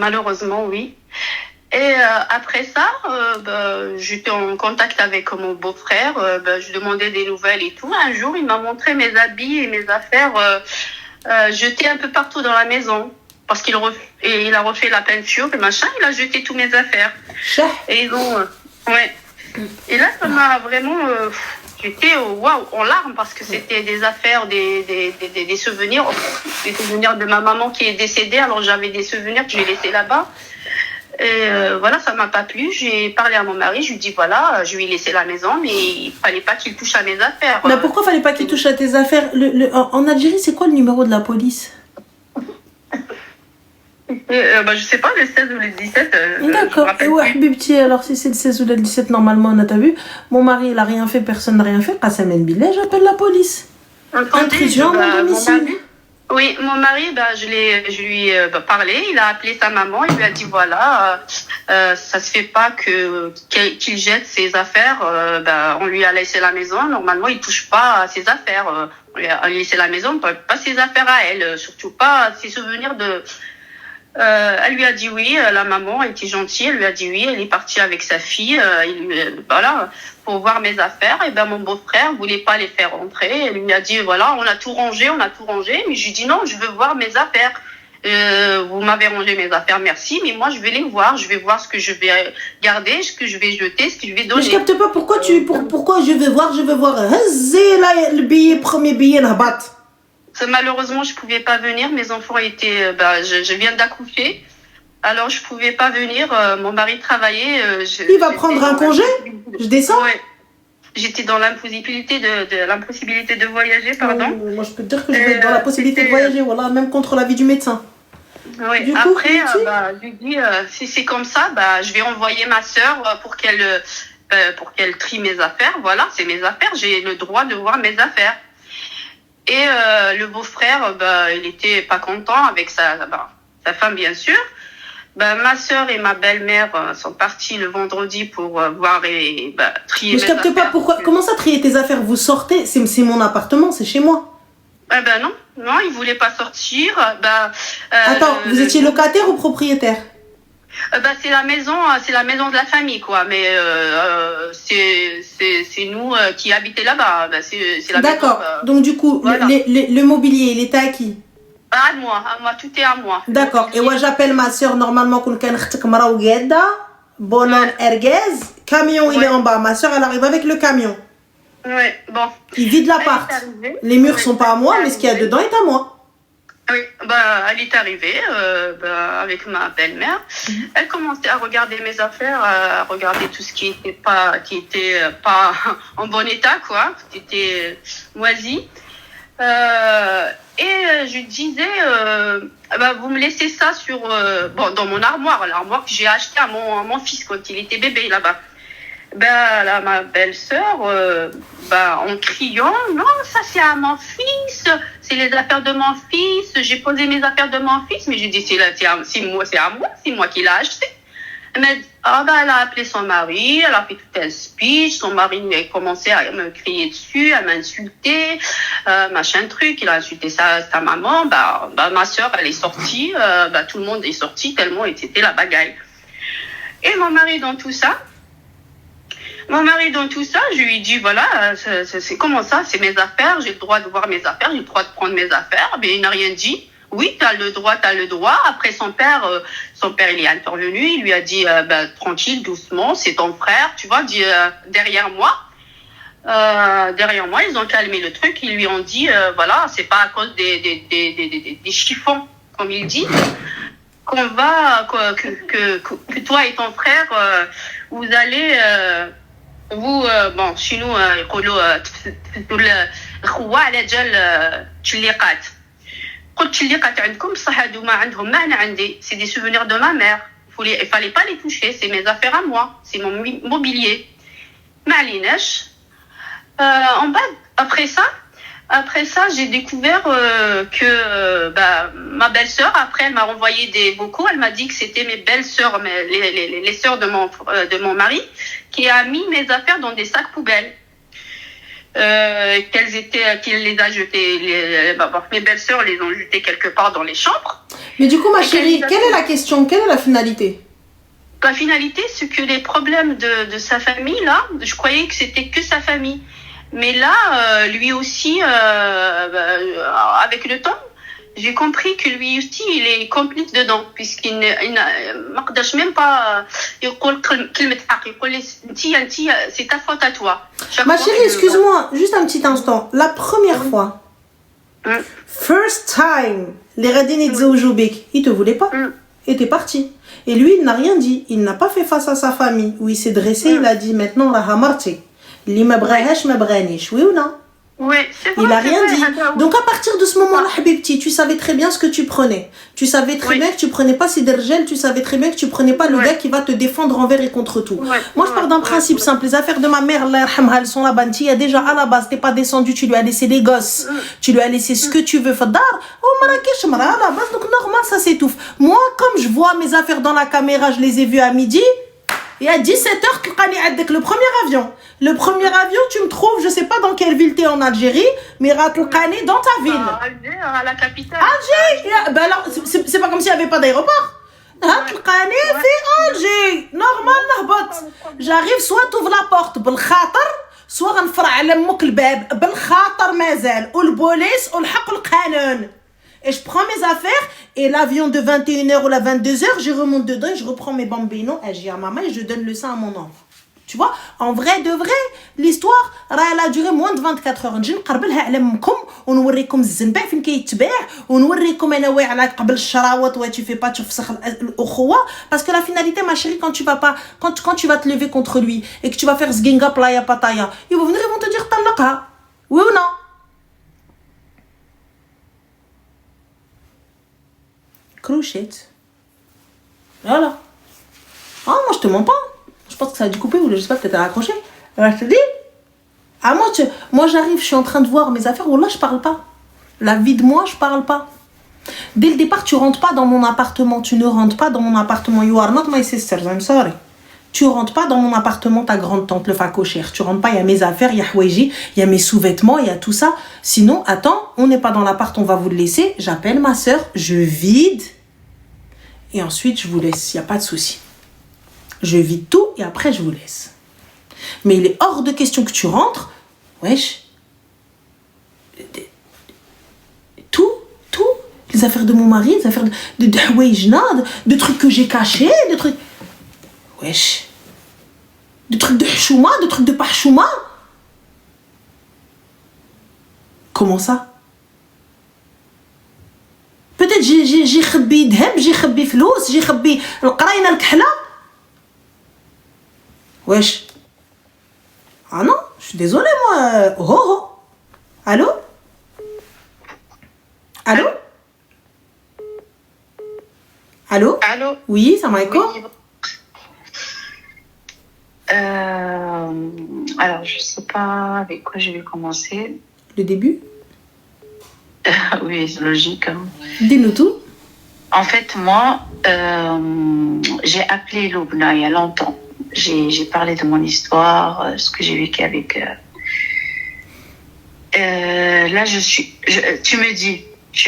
C: Malheureusement, oui. Et après ça, j'étais en contact avec mon beau-frère. Je demandais des nouvelles et tout. Un jour, il m'a montré mes habits et mes affaires jetés un peu partout dans la maison. parce et il a refait la peinture, le machin, il a jeté toutes mes affaires. Et ils ont... ouais. Et là, ça m'a vraiment... j'étais waouh, en larmes parce que c'était des affaires, des souvenirs de ma maman qui est décédée. Alors j'avais des souvenirs que j'ai laissés là-bas. Et voilà, ça m'a pas plu. J'ai parlé à mon mari, je lui ai dit voilà, je lui ai laissé la maison, mais il fallait pas qu'il touche à mes affaires.
A: Mais pourquoi fallait pas qu'il touche à tes affaires? En Algérie, c'est quoi le numéro de la police?
C: Je sais pas, le 16 ou le 17.
A: D'accord. Et ouais, Bibti, alors si c'est le 16 ou le 17, normalement, on a vu. Mon mari, il a rien fait, personne n'a rien fait. Qassam El Billah, j'appelle la police. Intrusion à mon domicile.
C: Oui, mon mari, je lui ai parlé, il a appelé sa maman, il lui a dit voilà, ça se fait pas qu'il jette ses affaires, on lui a laissé la maison, normalement il touche pas à ses affaires, on lui a laissé la maison, pas ses affaires à elle, surtout pas ses souvenirs de... elle lui a dit oui, la maman était gentille, elle lui a dit oui, elle est partie avec sa fille, voilà, pour voir mes affaires. Et mon beau-frère voulait pas les faire rentrer. Elle lui a dit voilà, on a tout rangé, mais je lui dis non, je veux voir mes affaires. Vous m'avez rangé mes affaires, merci, mais moi je vais les voir, je vais voir ce que je vais garder, ce que je vais jeter, ce que je vais donner.
A: Mais je capte pas pourquoi je veux voir, le billet, premier billet, Nabat.
C: Malheureusement, je pouvais pas venir. Mes enfants étaient, je viens d'accoucher, alors je pouvais pas venir. Mon mari travaillait.
A: Il va prendre un congé. Je descends.
C: Ouais. J'étais dans l'impossibilité de voyager, pardon.
A: Moi, je peux te dire que je vais être dans la possibilité de voyager, voilà, même contre l'avis du médecin.
C: Oui. Après, je lui dis si c'est comme ça, je vais envoyer ma sœur pour qu'elle trie mes affaires. Voilà, c'est mes affaires. J'ai le droit de voir mes affaires. Et le beau-frère, il était pas content avec sa femme, bien sûr. Ma sœur et ma belle-mère sont parties le vendredi pour voir et trier mes affaires.
A: Mais je capte pas pourquoi. Comment ça, trier tes affaires? Vous sortez? C'est mon appartement, c'est chez moi.
C: Non, ils voulaient pas sortir.
A: Attends, vous étiez locataire ou propriétaire?
C: C'est la maison de la famille, quoi. Mais c'est nous qui habitons là-bas. C'est la
A: D'accord.
C: Maison,
A: donc du coup, voilà. le mobilier, il était à qui?
C: À moi, tout est à moi.
A: D'accord. Et moi j'appelle ma soeur normalement qu'on Bonon Erguez, camion il est en bas. Ma soeur elle arrive avec le camion.
C: Ouais, bon.
A: Il vide l'appart. Les murs sont pas à moi, mais ce qu'il y a dedans est à moi.
C: Oui, elle est arrivée avec ma belle-mère. Elle commençait à regarder mes affaires, à regarder tout ce qui était pas en bon état, quoi, qui était moisi. Et je disais, vous me laissez ça dans mon l'armoire que j'ai acheté à mon fils quand il était bébé là-bas. Là, ma belle-sœur, en criant, non, ça c'est à mon fils, c'est les affaires de mon fils, j'ai posé mes affaires de mon fils, mais j'ai dit, c'est moi qui l'ai acheté. Mais, elle a appelé son mari, elle a fait tout un speech, son mari a commencé à me crier dessus, à m'insulter, machin truc, il a insulté sa maman, ma sœur, elle est sortie, tout le monde est sorti tellement c'était la bagaille. Et mon mari dans tout ça, je lui ai dit, voilà, c'est comment ça, c'est mes affaires, j'ai le droit de voir mes affaires, j'ai le droit de prendre mes affaires, mais il n'a rien dit. Oui, t'as le droit. Après, son père, il est intervenu, il lui a dit, tranquille, doucement, c'est ton frère, tu vois, derrière moi. Ils ont calmé le truc, ils lui ont dit, voilà, c'est pas à cause des chiffons, comme il dit, que toi et ton frère, vous allez, chez nous, c'est des souvenirs de ma mère. Il fallait pas les toucher, c'est mes affaires à moi, c'est mon mobilier. En bas, après ça, j'ai découvert que ma belle-sœur, après, elle m'a renvoyé des vocaux. Elle m'a dit que c'était mes belles-sœurs, les sœurs de mon mari, qui a mis mes affaires dans des sacs poubelles. Qu'il les a jetées. Mes belles-sœurs les ont jetées quelque part dans les chambres.
A: Mais du coup, ma chérie, quelle est la question? Quelle est la finalité?
C: La finalité, c'est que les problèmes de sa famille, là, je croyais que c'était que sa famille. Mais là, lui aussi, avec le temps, j'ai compris que lui aussi, il est complice dedans, puisqu'il ما قدرش même pas يقول كلمة حق، يقول لي انتي c'est ta faute à toi.
A: Ma chérie, excuse-moi, juste un petit instant. La première fois, first time, les radines يتزوجوا بك, il te voulait pas. Et t'es parti. Et lui, il n'a rien dit. Il n'a pas fait face à sa famille. Où il s'est dressé, il a dit maintenant, raha marti. Li ma bghahach ma bghanish. Oui ou non?
C: Oui, c'est vrai.
A: Il a rien dit. Donc à partir de ce moment-là, Habibti, tu savais très bien ce que tu prenais. Tu savais très bien que tu prenais pas Sidergel, tu savais très bien que tu prenais pas le gars qui va te défendre envers et contre tout. Moi, je pars d'un principe simple. Les affaires de ma mère, elles sont là-bas. Déjà à la base, t'es pas descendu, tu lui as laissé les gosses. Tu lui as laissé ce que tu veux. Fadar, oh Marrakech, à la base, donc normal, ça s'étouffe. Moi, comme je vois mes affaires dans la caméra, je les ai vues à midi. Et à 17h, le premier avion. Le premier avion, tu me trouves, je sais pas dans quelle ville t'es en Algérie, mais Ratlqani dans ta ville.
C: Alger, à la capitale.
A: Alger. Ben alors, c'est pas comme s'il y avait pas d'aéroport. Ratlqani, c'est Alger. Normal, nahbot. J'arrive, soit t'ouvres la porte, بالخاطر, soit غنفرع على امك الباب, بالخاطر مازال, ou le police, ou le حق القانون. Et je prends mes affaires, et l'avion de 21h ou la 22h, je remonte dedans, et je reprends mes bambinos, et je dis à maman, et je donne le sein à mon enfant. Tu vois, en vrai de vrai, l'histoire, elle a duré moins de 24 heures. نجي نقربلها على امكم ونوريكم الزنبع فين كيتباع ونوريكم انا واعره قبل الشراوط و tu fais pas تفسخ الاخوه parce que la finalité ma chérie quand tu vas pas quand tu vas te lever contre lui et que tu vas faire zginga playa pataya, ils vont venir, ils vont te dire طلقها. Oui ou non? Cruchette. Voilà. Ah, moi je te mens pas. Je pense que ça a dû couper ou je sais pas, peut-être à accrocher. Je te dis. Ah, moi j'arrive, je suis en train de voir mes affaires. Oh là, je parle pas. La vie de moi, je parle pas. Dès le départ, tu rentres pas dans mon appartement. Tu ne rentres pas dans mon appartement. You are not my sisters, I'm sorry. Tu rentres pas dans mon appartement, ta grande tante, le facochère. Tu rentres pas, il y a mes affaires, il y a Houéji, il y a mes sous-vêtements, il y a tout ça. Sinon, attends, on n'est pas dans l'appart, on va vous le laisser. J'appelle ma soeur, je vide. Et ensuite, je vous laisse, il n'y a pas de souci. Je vide tout et après, je vous laisse. Mais il est hors de question que tu rentres. Wesh. Tout. Les affaires de mon mari, les affaires de Houéjna, de trucs que j'ai cachés, de trucs... Wesh. De trucs de chouma, de trucs de pas chouma. Comment ça? Peut-être j'ai خبي ذهب, j'ai خبي فلوس, j'ai خبي القراينه الكحله. Wesh. Ah non, je suis désolée moi. Oh. Allô? Allô? Allô?
C: Allô?
A: Oui, salam alaikum.
C: Oui. Alors, je sais pas avec quoi je vais commencer.
A: Le début?
C: Oui, c'est logique. Hein.
A: Dis-nous tout.
C: En fait, moi, j'ai appelé Loubna il y a longtemps. J'ai parlé de mon histoire, ce que j'ai vécu avec... là, tu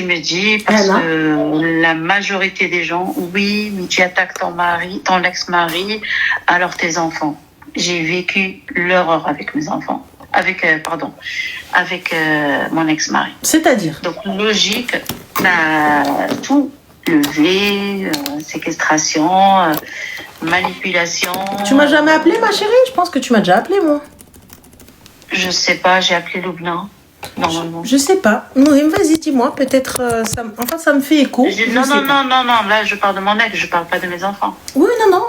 C: me dis, parce que la majorité des gens, oui, mais tu attaques ton mari, ton ex-mari, alors tes enfants. J'ai vécu l'horreur avec mes enfants. Avec mon ex-mari.
A: C'est-à-dire?
C: Donc, logique, tout levé, séquestration, manipulation.
A: Tu m'as jamais appelé, ma chérie? Je pense que tu m'as déjà appelé, moi.
C: Je sais pas, j'ai appelé Loubna, normalement.
A: Je sais pas. Noémie, vas-y, dis-moi. Peut-être, ça me fait écho.
C: Non, là, je parle de mon ex, je parle pas de mes enfants.
A: Oui, non,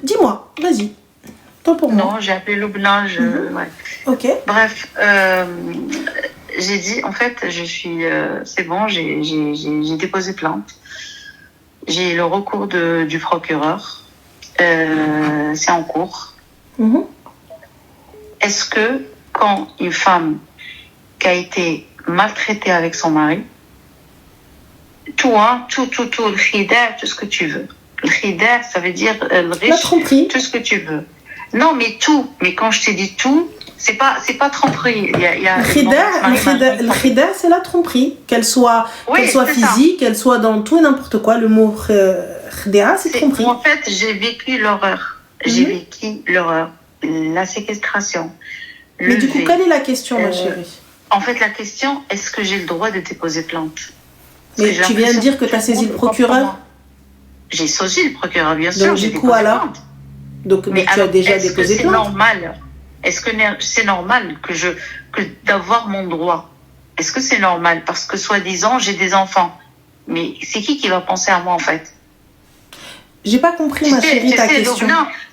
A: dis-moi, vas-y. Toi pour moi.
C: Non, j'ai appelé Loubna, ouais.
A: Ok.
C: Bref, j'ai dit, en fait, c'est bon, j'ai déposé plainte. J'ai le recours du procureur. C'est en cours. Est-ce que quand une femme qui a été maltraitée avec son mari, tout, le khida, tout ce que tu veux. Le khida, ça veut dire le riche, tout ce que tu veux. Non, mais tout. Mais quand je t'ai dit tout, c'est pas tromperie.
A: Le khida, c'est la tromperie. Qu'elle soit physique, qu'elle soit dans tout et n'importe quoi. Le mot khida, c'est tromperie.
C: En fait, j'ai vécu l'horreur. J'ai vécu l'horreur. La séquestration.
A: Mais du coup, quelle est la question, ma chérie?
D: en fait, la question, est-ce que j'ai le droit de déposer plainte?
A: Mais tu viens de dire que tu as saisi le procureur?
D: J'ai saisi le procureur, bien sûr.
A: Donc, du coup, alors donc, mais tu as déjà déposé plainte?
D: Normal? Est-ce que c'est normal d'avoir mon droit? Est-ce que c'est normal? Parce que, soi-disant, j'ai des enfants. Mais c'est qui va penser à moi, en fait?
A: J'ai pas compris, ma chérie, ta question.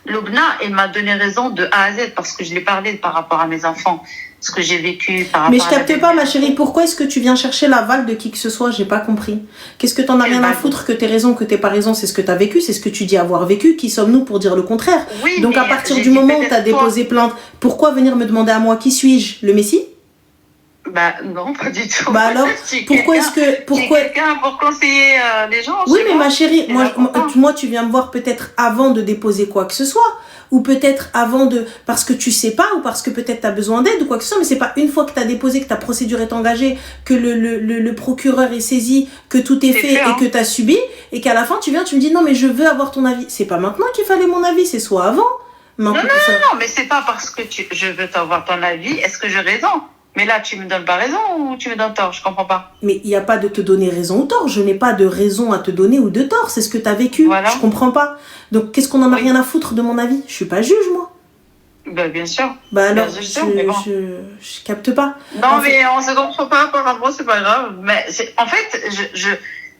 D: Lubna, elle m'a donné raison de A à Z parce que je l'ai parlé par rapport à mes enfants, ce que j'ai vécu par rapport à...
A: Mais je capte pas, ma chérie. Pourquoi est-ce que tu viens chercher l'aval de qui que ce soit? J'ai pas compris. Qu'est-ce que t'en as rien à foutre que t'aies raison, que t'aies pas raison? C'est ce que t'as vécu, c'est ce que tu dis avoir vécu. Qui sommes-nous pour dire le contraire?
D: Oui,
A: donc à partir du moment où t'as déposé plainte, pourquoi venir me demander à moi qui suis-je? Le Messie?
D: Bah non, pas du tout.
A: Bah alors, pourquoi est-ce que... Pourquoi...
D: quelqu'un pour conseiller les gens?
A: Oui, mais ma chérie, moi, tu viens me voir peut-être avant de déposer quoi que ce soit. Ou peut-être avant de... Parce que tu sais pas, ou parce que peut-être tu as besoin d'aide ou quoi que ce soit. Mais c'est pas une fois que tu as déposé, que ta procédure est engagée, que le procureur est saisi, que tout est fait et que tu as subi. Et qu'à la fin, tu viens, tu me dis non, mais je veux avoir ton avis. C'est pas maintenant qu'il fallait mon avis, c'est soit avant.
D: Non, mais c'est pas parce que je veux avoir ton avis. Est-ce que j'ai raison? Mais là, tu me donnes pas raison ou tu me donnes tort? Je comprends pas.
A: Mais il n'y a pas de te donner raison ou tort. Je n'ai pas de raison à te donner ou de tort. C'est ce que tu as vécu. Voilà. Je comprends pas. Donc, qu'est-ce qu'on en a rien à foutre de mon avis? Je suis pas juge, moi.
D: Bah, bien sûr.
A: Bah alors, je capte pas.
D: Non, mais on se comprend pas, apparemment, c'est pas grave. Mais en fait,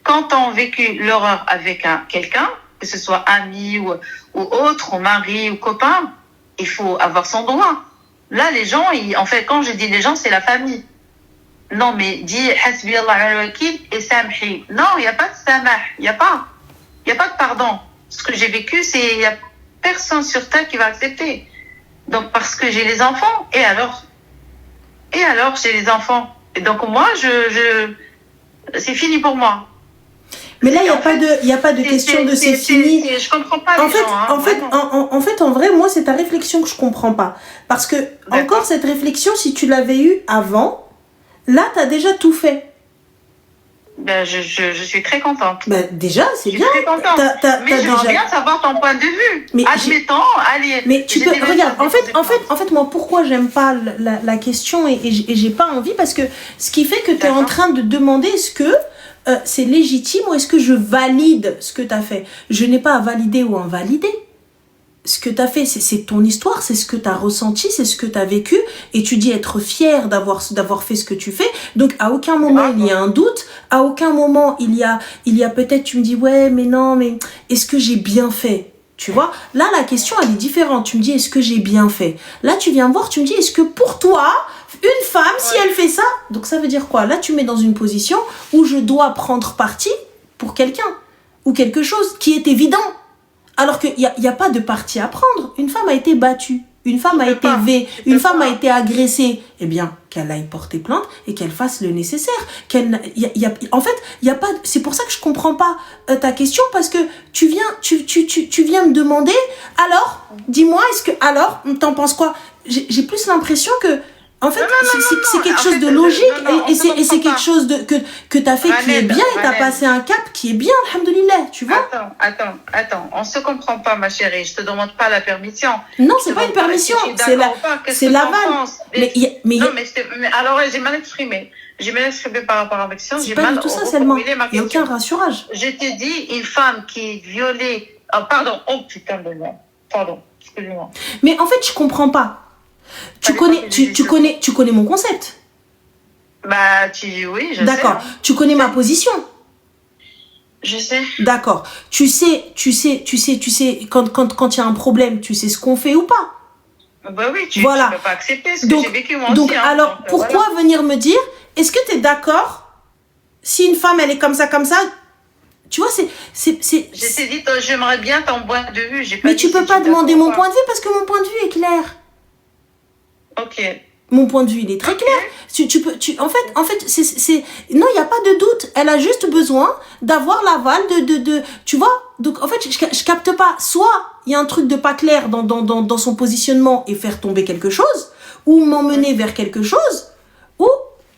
D: quand on a vécu l'horreur avec quelqu'un, que ce soit ami ou autre, ou mari ou copain, il faut avoir son droit. Là, les gens, en fait, quand je dis les gens, c'est la famille. Non, mais dis hasbi Allah al-wakil et samhi. Non, il n'y a pas de samah. Il n'y a pas de pardon. Ce que j'ai vécu, il n'y a personne sur terre qui va accepter. Donc, parce que j'ai les enfants. Et alors, j'ai les enfants. Et donc, moi, c'est fini pour moi.
A: Mais là, il n'y a pas de question de c'est fini.
D: Je comprends pas les gens.
A: En fait, en vrai, moi, c'est ta réflexion que je comprends pas. Parce que, encore, cette réflexion, si tu l'avais eue avant, là, tu as déjà tout fait.
D: Ben, je suis très contente.
A: Ben, déjà, c'est bien.
D: Je suis très contente. Mais j'aimerais bien savoir ton point de vue. Mais admettons, allez.
A: Mais tu peux, regarde, en fait, moi, pourquoi j'aime pas la question et j'ai pas envie, parce que ce qui fait que tu es en train de demander est-ce que c'est légitime ou est-ce que je valide ce que tu as fait? Je n'ai pas à valider ou invalider. Ce que tu as fait, c'est ton histoire, c'est ce que tu as ressenti, c'est ce que tu as vécu, et tu dis être fier d'avoir fait ce que tu fais. Donc à aucun moment il y a un doute, à aucun moment il y a peut-être tu me dis ouais mais non, mais est-ce que j'ai bien fait? Tu vois, là la question elle est différente. Tu me dis est-ce que j'ai bien fait? Là tu viens me voir, tu me dis est-ce que pour toi une femme, si elle fait ça, donc ça veut dire quoi? Là tu mets dans une position où je dois prendre parti pour quelqu'un ou quelque chose qui est évident. Alors qu'il n'y a pas de parti à prendre. Une femme a été battue, une femme a été femme a été agressée. Eh bien, qu'elle aille porter plainte et qu'elle fasse le nécessaire. En fait, il y a pas. C'est pour ça que je comprends pas ta question, parce que tu viens me demander. Alors, dis-moi, alors, t'en penses quoi? J'ai plus l'impression que. En fait, c'est quelque chose de logique et c'est quelque chose que tu as fait qui est bien et tu as passé un cap qui est bien, alhamdoulilah, tu vois.
D: Attends, on se comprend pas, ma chérie, je te demande pas la permission.
A: Non, c'est pas une permission, c'est l'aval.
D: Alors, j'ai mal exprimé. Par rapport à ma question.
A: C'est pas du tout ça seulement, il n'y a aucun rassurage.
D: Je te dis, une femme qui est violée... Oh, pardon, putain de moi. Pardon, excusez-moi.
A: Mais en fait, je comprends pas. Tu connais mon concept.
D: Bah, oui, je sais.
A: D'accord. Tu connais ma position.
D: Je sais.
A: D'accord. Tu sais, quand il y a un problème, tu sais ce qu'on fait ou pas.
D: Bah oui, tu peux pas accepter ce que j'ai vécu moi
A: donc,
D: aussi.
A: Alors, pourquoi venir me dire, est-ce que tu es d'accord si une femme, elle est comme ça, tu vois,
D: Je t'ai dit, j'aimerais bien ton point de vue.
A: Mais tu peux pas demander mon point de vue parce que mon point de vue est clair.
D: Ok.
A: Mon point de vue, il est très clair. En fait, non, il n'y a pas de doute. Elle a juste besoin d'avoir l'aval tu vois. Donc, en fait, je capte pas. Soit, il y a un truc de pas clair dans son positionnement et faire tomber quelque chose, ou m'emmener vers quelque chose, ou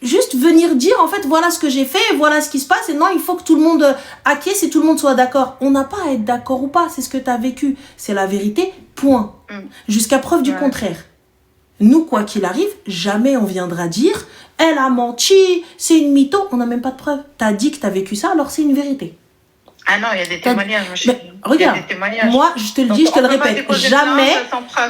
A: juste venir dire, en fait, voilà ce que j'ai fait, voilà ce qui se passe, et non, il faut que tout le monde acquiesce et tout le monde soit d'accord. On n'a pas à être d'accord ou pas, c'est ce que tu as vécu. C'est la vérité, point. Jusqu'à preuve du contraire. Nous, quoi qu'il arrive, jamais on viendra dire elle a menti, c'est une mytho. On n'a même pas de preuves. Tu as dit que tu as vécu ça, alors c'est une vérité.
D: Ah non, il y a des témoignages.
A: Regarde, moi, je te le dis, je te le répète.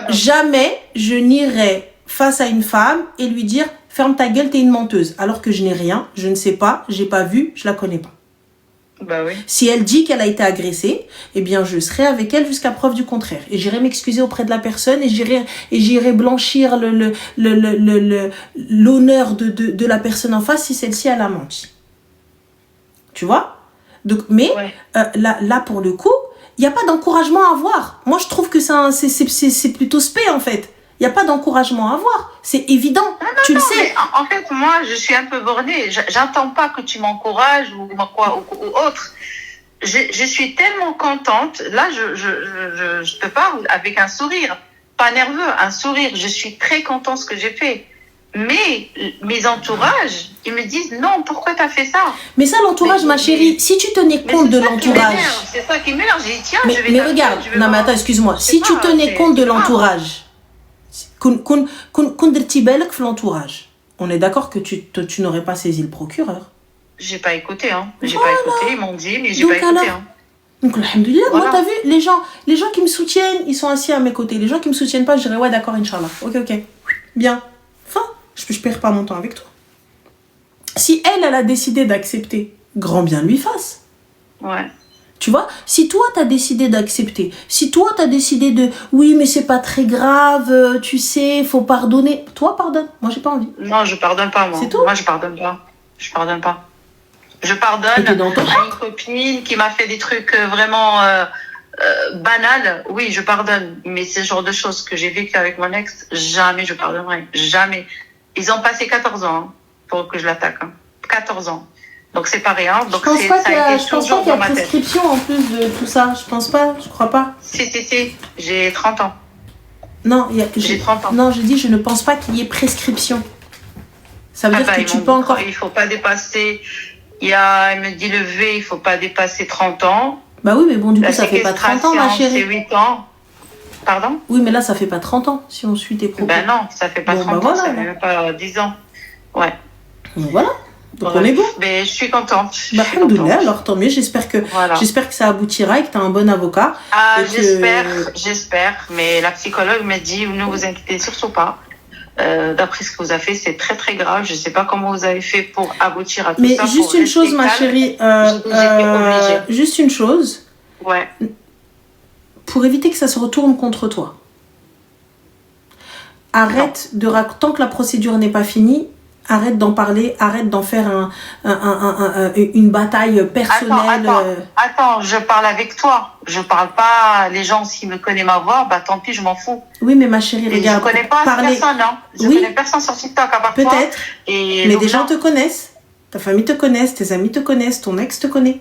A: Jamais je n'irai face à une femme et lui dire « Ferme ta gueule, t'es une menteuse ». Alors que je n'ai rien, je ne sais pas, j'ai pas vu, je la connais pas.
D: Bah oui.
A: Si elle dit qu'elle a été agressée, eh bien, je serai avec elle jusqu'à preuve du contraire. Et j'irai m'excuser auprès de la personne et j'irai blanchir l'honneur de la personne en face si celle-ci, elle a menti. Tu vois? Donc, mais là, pour le coup, il n'y a pas d'encouragement à avoir. Moi, je trouve que c'est plutôt spé, en fait. Il n'y a pas d'encouragement à avoir. C'est évident. Tu le sais.
D: En fait, moi, je suis un peu bornée. J'attends pas que tu m'encourages ou autre. Je suis tellement contente. Là, je te parle avec un sourire. Pas nerveux, un sourire. Je suis très contente de ce que j'ai fait. Mais mes entourages, ils me disent non, pourquoi tu as fait ça?
A: Mais ça, l'entourage, ma chérie, si tu tenais compte de l'entourage.
D: C'est ça qui m'énerve. J'ai dit tiens,
A: mais,
D: je vais
A: mais regarde, non, mais attends, excuse-moi. Si tu tenais compte de l'entourage, l'entourage, on est d'accord que tu n'aurais pas saisi le procureur.
D: J'ai pas écouté, hein. J'ai pas écouté, ils m'ont dit, mais j'ai pas écouté, hein.
A: Donc, alhamdoulilah, moi, t'as vu, les gens qui me soutiennent, ils sont assis à mes côtés. Les gens qui me soutiennent pas, je dirais, ouais, d'accord, Inch'Allah. Ok, bien. Fin. Je perds pas mon temps avec toi. Si elle a décidé d'accepter, grand bien lui fasse.
D: Ouais.
A: Tu vois, si toi, t'as décidé d'accepter, si toi, t'as décidé de, oui, mais c'est pas très grave, tu sais, faut pardonner. Toi, pardonne. Moi, j'ai pas envie.
D: Non, je pardonne pas, moi.
A: C'est tout.
D: Moi, je pardonne pas. Je pardonne pas. Je pardonne à une copine qui m'a fait des trucs vraiment banals. Oui, je pardonne. Mais c'est le genre de choses que j'ai vécu avec mon ex, jamais je pardonnerai. Jamais. Ils ont passé 14 ans pour que je l'attaque. 14 ans. Donc c'est pas rien. Donc
A: je pense pas qu'il y a prescription en plus de tout ça. Je pense pas, je crois pas.
D: Si. J'ai 30 ans.
A: Non,
D: j'ai 30 ans.
A: Non, je dis je ne pense pas qu'il y ait prescription. Ça veut dire que tu peux encore.
D: Il faut pas dépasser. Elle me dit le V, il faut pas dépasser 30 ans.
A: Bah oui, mais bon, du coup, ça fait pas 30 ans, ma chérie.
D: C'est 8 ans. Pardon?
A: Oui, mais là, ça fait pas 30 ans, si on suit tes propos.
D: Ben non, ça fait pas 30 ans, ça fait même pas 10 ans. Ouais.
A: Donc voilà. Donc on est bon.
D: Mais je suis contente.
A: Bah, alhamdoulilah, alors tant mieux. J'espère que ça aboutira et que tu as un bon avocat.
D: Ah, j'espère. Mais la psychologue m'a dit, ne vous inquiétez surtout pas. D'après ce que vous avez fait, c'est très très grave. Je sais pas comment vous avez fait pour aboutir à tout ça.
A: Mais juste une chose, ma chérie. Juste une chose.
D: Ouais.
A: Pour éviter que ça se retourne contre toi. Arrête tant que la procédure n'est pas finie, arrête d'en parler, arrête d'en faire une bataille personnelle.
D: Attends, je parle avec toi. Je parle pas les gens, s'ils me connaissent ma voix, bah tant pis, je m'en fous.
A: Oui, mais ma chérie, regarde.
D: Je connais pas personne, hein. Je connais personne sur TikTok à part toi.
A: Peut-être. Mais des gens te connaissent. Ta famille te connaisse, tes amis te connaissent, ton ex te connaît.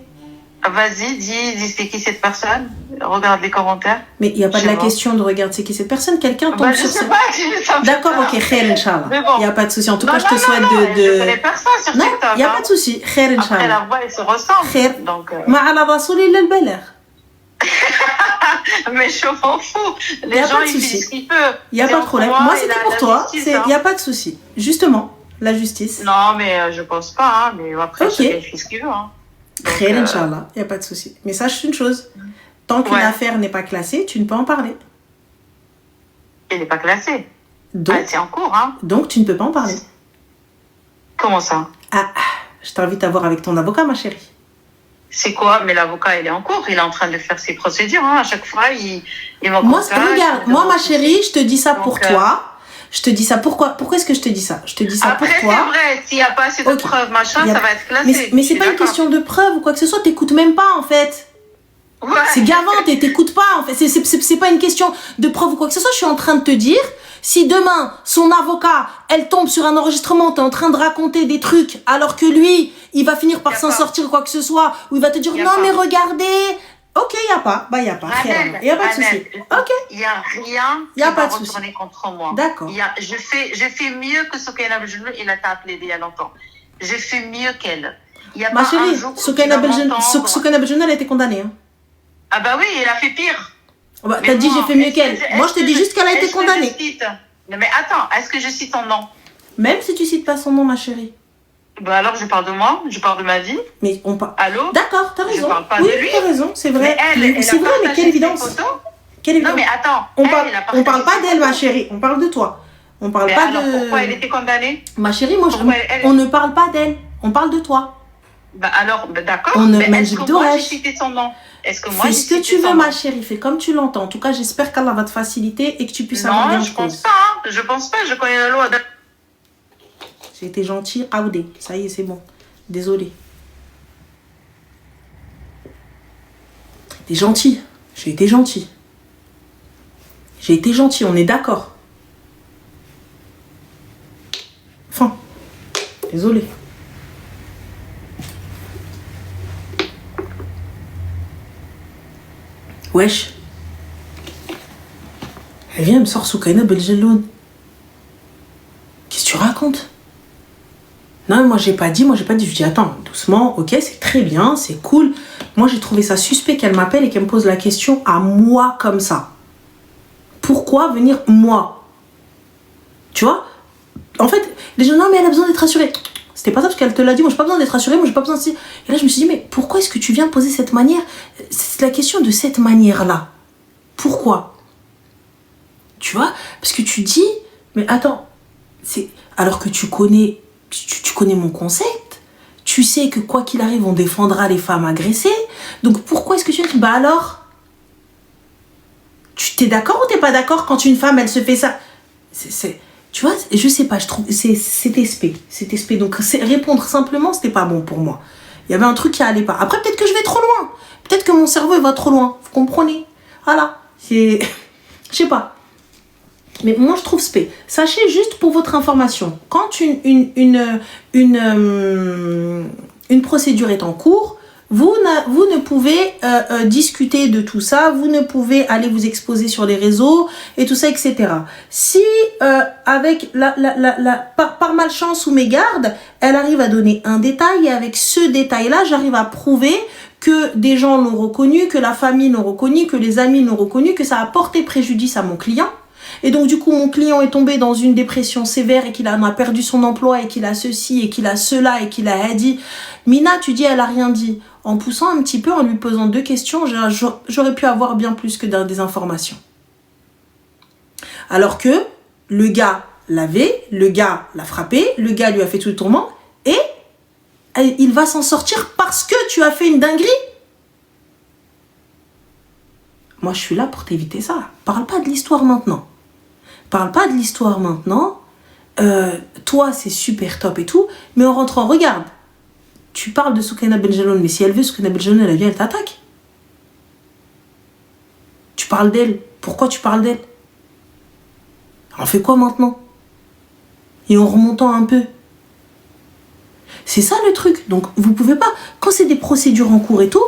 D: Vas-y, dis c'est qui cette personne. Regarde les commentaires.
A: Mais il n'y a pas de la question de regarder c'est qui cette personne. Quelqu'un tombe sur ça. D'accord, ok, khair, Inch'Allah. Il n'y a pas de souci. En tout cas, je te souhaite de...
D: Je connais personne sur TikTok.
A: Non, il n'y a pas de souci. Khair, Inch'Allah.
D: Après, la voix, elle se ressemble.
A: Khair.
D: Donc...
A: Ma'ala rasoul illa al-balagh.
D: Mais je m'en fous. Les gens, ils disent ce qu'ils peuvent.
A: Il n'y a pas de problème. Moi, c'était pour toi. Il n'y a pas de souci. Justement, la justice.
D: Non, mais je pense pas. Hein. Mais après, chacun fait ce qu'il veut. Hein.
A: Khair, Inch'Allah, il n'y a pas de souci. Mais sache une chose, tant qu'une affaire n'est pas classée, tu ne peux en parler.
D: Elle n'est pas classée.
A: Donc,
D: c'est en cours, hein.
A: Donc, tu ne peux pas en parler.
D: Comment ça?
A: Je t'invite à voir avec ton avocat, ma chérie.
D: C'est quoi? Mais l'avocat, il est en cours, il est en train de faire ses procédures. Hein. À chaque fois, il m'en
A: regarde, moi, ma chérie, je te dis ça pour toi. Je te dis ça, pourquoi est-ce que je te dis ça? Je te dis ça pour toi.
D: Après, c'est vrai, s'il n'y a pas assez de preuves, machin, ça va être classé.
A: Mais c'est pas une question de preuves ou quoi que ce soit, t'écoutes même pas, en fait.
D: Ouais.
A: C'est gavant, t'écoutes pas, en fait. C'est pas une question de preuves ou quoi que ce soit, je suis en train de te dire, si demain, son avocat, elle tombe sur un enregistrement, t'es en train de raconter des trucs, alors que lui, il va finir par s'en sortir ou quoi que ce soit, ou il va te dire, non, mais regardez... Ok, il n'y a pas. Il n'y a pas. Il n'y a pas de souci. Ok.
D: Il n'y a rien qui va retourner contre moi.
A: D'accord.
D: Je fais mieux que Soukaina Beljoun. Il a appelé il y a longtemps. J'ai fait mieux qu'elle.
A: Ma chérie, Soukaina Beljoun, elle a été condamnée. Hein.
D: Ah bah oui, elle a fait pire.
A: T'as dit j'ai fait mieux qu'elle. Moi, je te dis juste qu'elle a été condamnée.
D: Non mais attends, est-ce que je cite son nom?
A: Même si tu cites pas son nom, ma chérie.
D: Bah alors, je parle de moi, je parle de ma vie.
A: Mais on parle...
D: Allô?
A: D'accord, t'as raison.
D: Je parle pas
A: oui,
D: de lui.
A: t'as raison, c'est vrai. C'est vrai, mais quelle évidence. Quelle évidence.
D: Non, mais attends.
A: On parle pas d'elle, ma chérie. On parle de toi. On parle
D: mais
A: pas
D: alors,
A: de...
D: pourquoi elle était condamnée?
A: Ma chérie, moi, on ne parle pas d'elle. On parle de toi.
D: Bah alors, bah d'accord.
A: On ne
D: mais est-ce que moi, j'ai
A: Dorèche.
D: cité son nom? Est-ce que moi,
A: Fais
D: j'ai
A: ce que
D: cité
A: tu
D: son
A: veux,
D: nom?
A: ma chérie. Fais comme tu l'entends. En tout cas, j'espère qu'Allah va te faciliter et que tu puisses avoir
D: Non,
A: gain de
D: je pense
A: cause.
D: pas. Hein. Je pense pas. Je connais la loi.
A: J'ai été gentille. Aoudé. Ça y est, c'est bon. Désolée. T'es gentil. J'ai été gentil. J'ai été gentil, on est d'accord. Enfin. Désolée. Wesh. Elle vient, elle me sort Soukaina Belgeloun. Qu'est-ce que tu racontes? Non, moi j'ai pas dit. Je dis attends, doucement, ok, c'est très bien, c'est cool. Moi j'ai trouvé ça suspect qu'elle m'appelle et qu'elle me pose la question à moi comme ça. Pourquoi venir moi? Tu vois? En fait, les gens, non mais elle a besoin d'être rassurée. C'était pas ça parce qu'elle te l'a dit, moi j'ai pas besoin d'être rassurée, moi j'ai pas besoin de... Et là je me suis dit, mais pourquoi est-ce que tu viens poser cette manière? C'est la question de cette manière-là. Pourquoi? Tu vois? Parce que tu dis, mais attends, c'est... Alors que tu connais mon concept, tu sais que quoi qu'il arrive, on défendra les femmes agressées, donc pourquoi est-ce que tu dis, bah alors? Tu t'es d'accord ou t'es pas d'accord quand une femme, elle se fait ça? Tu vois, je sais pas, je trouve, c'est espé. Donc répondre simplement, c'était pas bon pour moi. Il y avait un truc qui allait pas. Après, peut-être que je vais trop loin. Peut-être que mon cerveau, il va trop loin. Vous comprenez? Voilà. Je sais pas. Mais moi, je trouve spé. Sachez juste pour votre information, quand une procédure est en cours, vous ne pouvez discuter de tout ça, vous ne pouvez aller vous exposer sur les réseaux et tout ça, etc. Si avec par malchance ou mégarde, elle arrive à donner un détail et avec ce détail-là, j'arrive à prouver que des gens l'ont reconnu, que la famille l'ont reconnu, que les amis l'ont reconnu, que ça a porté préjudice à mon client. Et donc du coup mon client est tombé dans une dépression sévère et qu'il a perdu son emploi et qu'il a ceci et qu'il a cela et qu'il a dit. Mina, tu dis elle a rien dit. En poussant un petit peu, en lui posant 2 questions, j'aurais pu avoir bien plus que des informations. Alors que le gars l'avait, le gars l'a frappé, le gars lui a fait tout le tourment et il va s'en sortir parce que tu as fait une dinguerie. Moi je suis là pour t'éviter ça. Parle pas de l'histoire maintenant. Toi c'est super top et tout, mais en rentrant, regarde, tu parles de Soukaina Belgeloun, mais si elle veut Soukaina Belgeloun, elle vient, elle t'attaque. Tu parles d'elle, pourquoi tu parles d'elle? On fait quoi maintenant? Et en remontant un peu. C'est ça le truc, donc vous pouvez pas, quand c'est des procédures en cours et tout,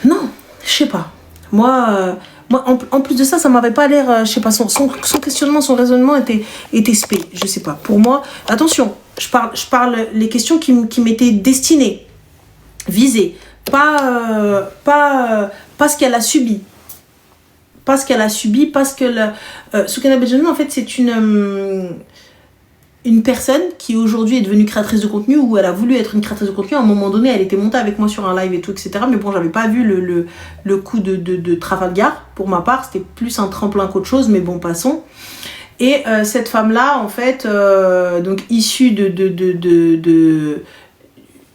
A: non, je sais pas. Moi, en plus de ça, ça m'avait pas l'air, je sais pas, son questionnement, son raisonnement était spé, je sais pas. Pour moi, attention, je parle les questions qui m'étaient destinées, visées, pas ce qu'elle a subi. Pas ce qu'elle a subi, parce que Soukaina Belgeloun, en fait, c'est une personne qui aujourd'hui est devenue créatrice de contenu, ou elle a voulu être une créatrice de contenu. À un moment donné, elle était montée avec moi sur un live et tout, etc. Mais bon, j'avais pas vu le coup de Trafalgar. Pour ma part, c'était plus un tremplin qu'autre chose, mais bon, passons. Et cette femme-là, en fait, donc issue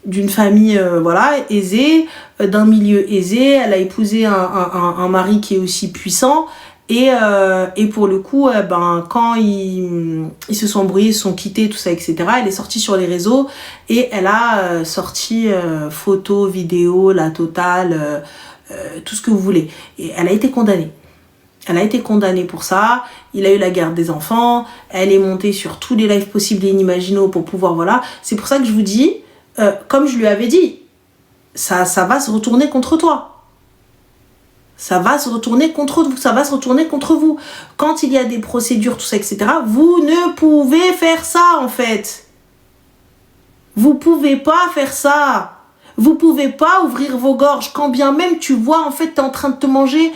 A: d'une famille voilà, aisée, d'un milieu aisé, elle a épousé un mari qui est aussi puissant. Et pour le coup, quand ils se sont embrouillés, ils se sont quittés, tout ça, etc., elle est sortie sur les réseaux et elle a sorti photos, vidéos, la totale, tout ce que vous voulez. Et elle a été condamnée. Elle a été condamnée pour ça. Il a eu la garde des enfants. Elle est montée sur tous les lives possibles et inimaginables pour pouvoir, voilà. C'est pour ça que je vous dis, comme je lui avais dit, ça va se retourner contre toi. Ça va se retourner contre vous, ça va se retourner contre vous. Quand il y a des procédures, tout ça, etc., vous ne pouvez faire ça, en fait. Vous pouvez pas faire ça. Vous pouvez pas ouvrir vos gorges, quand bien même tu vois, en fait, t'es en train de te manger.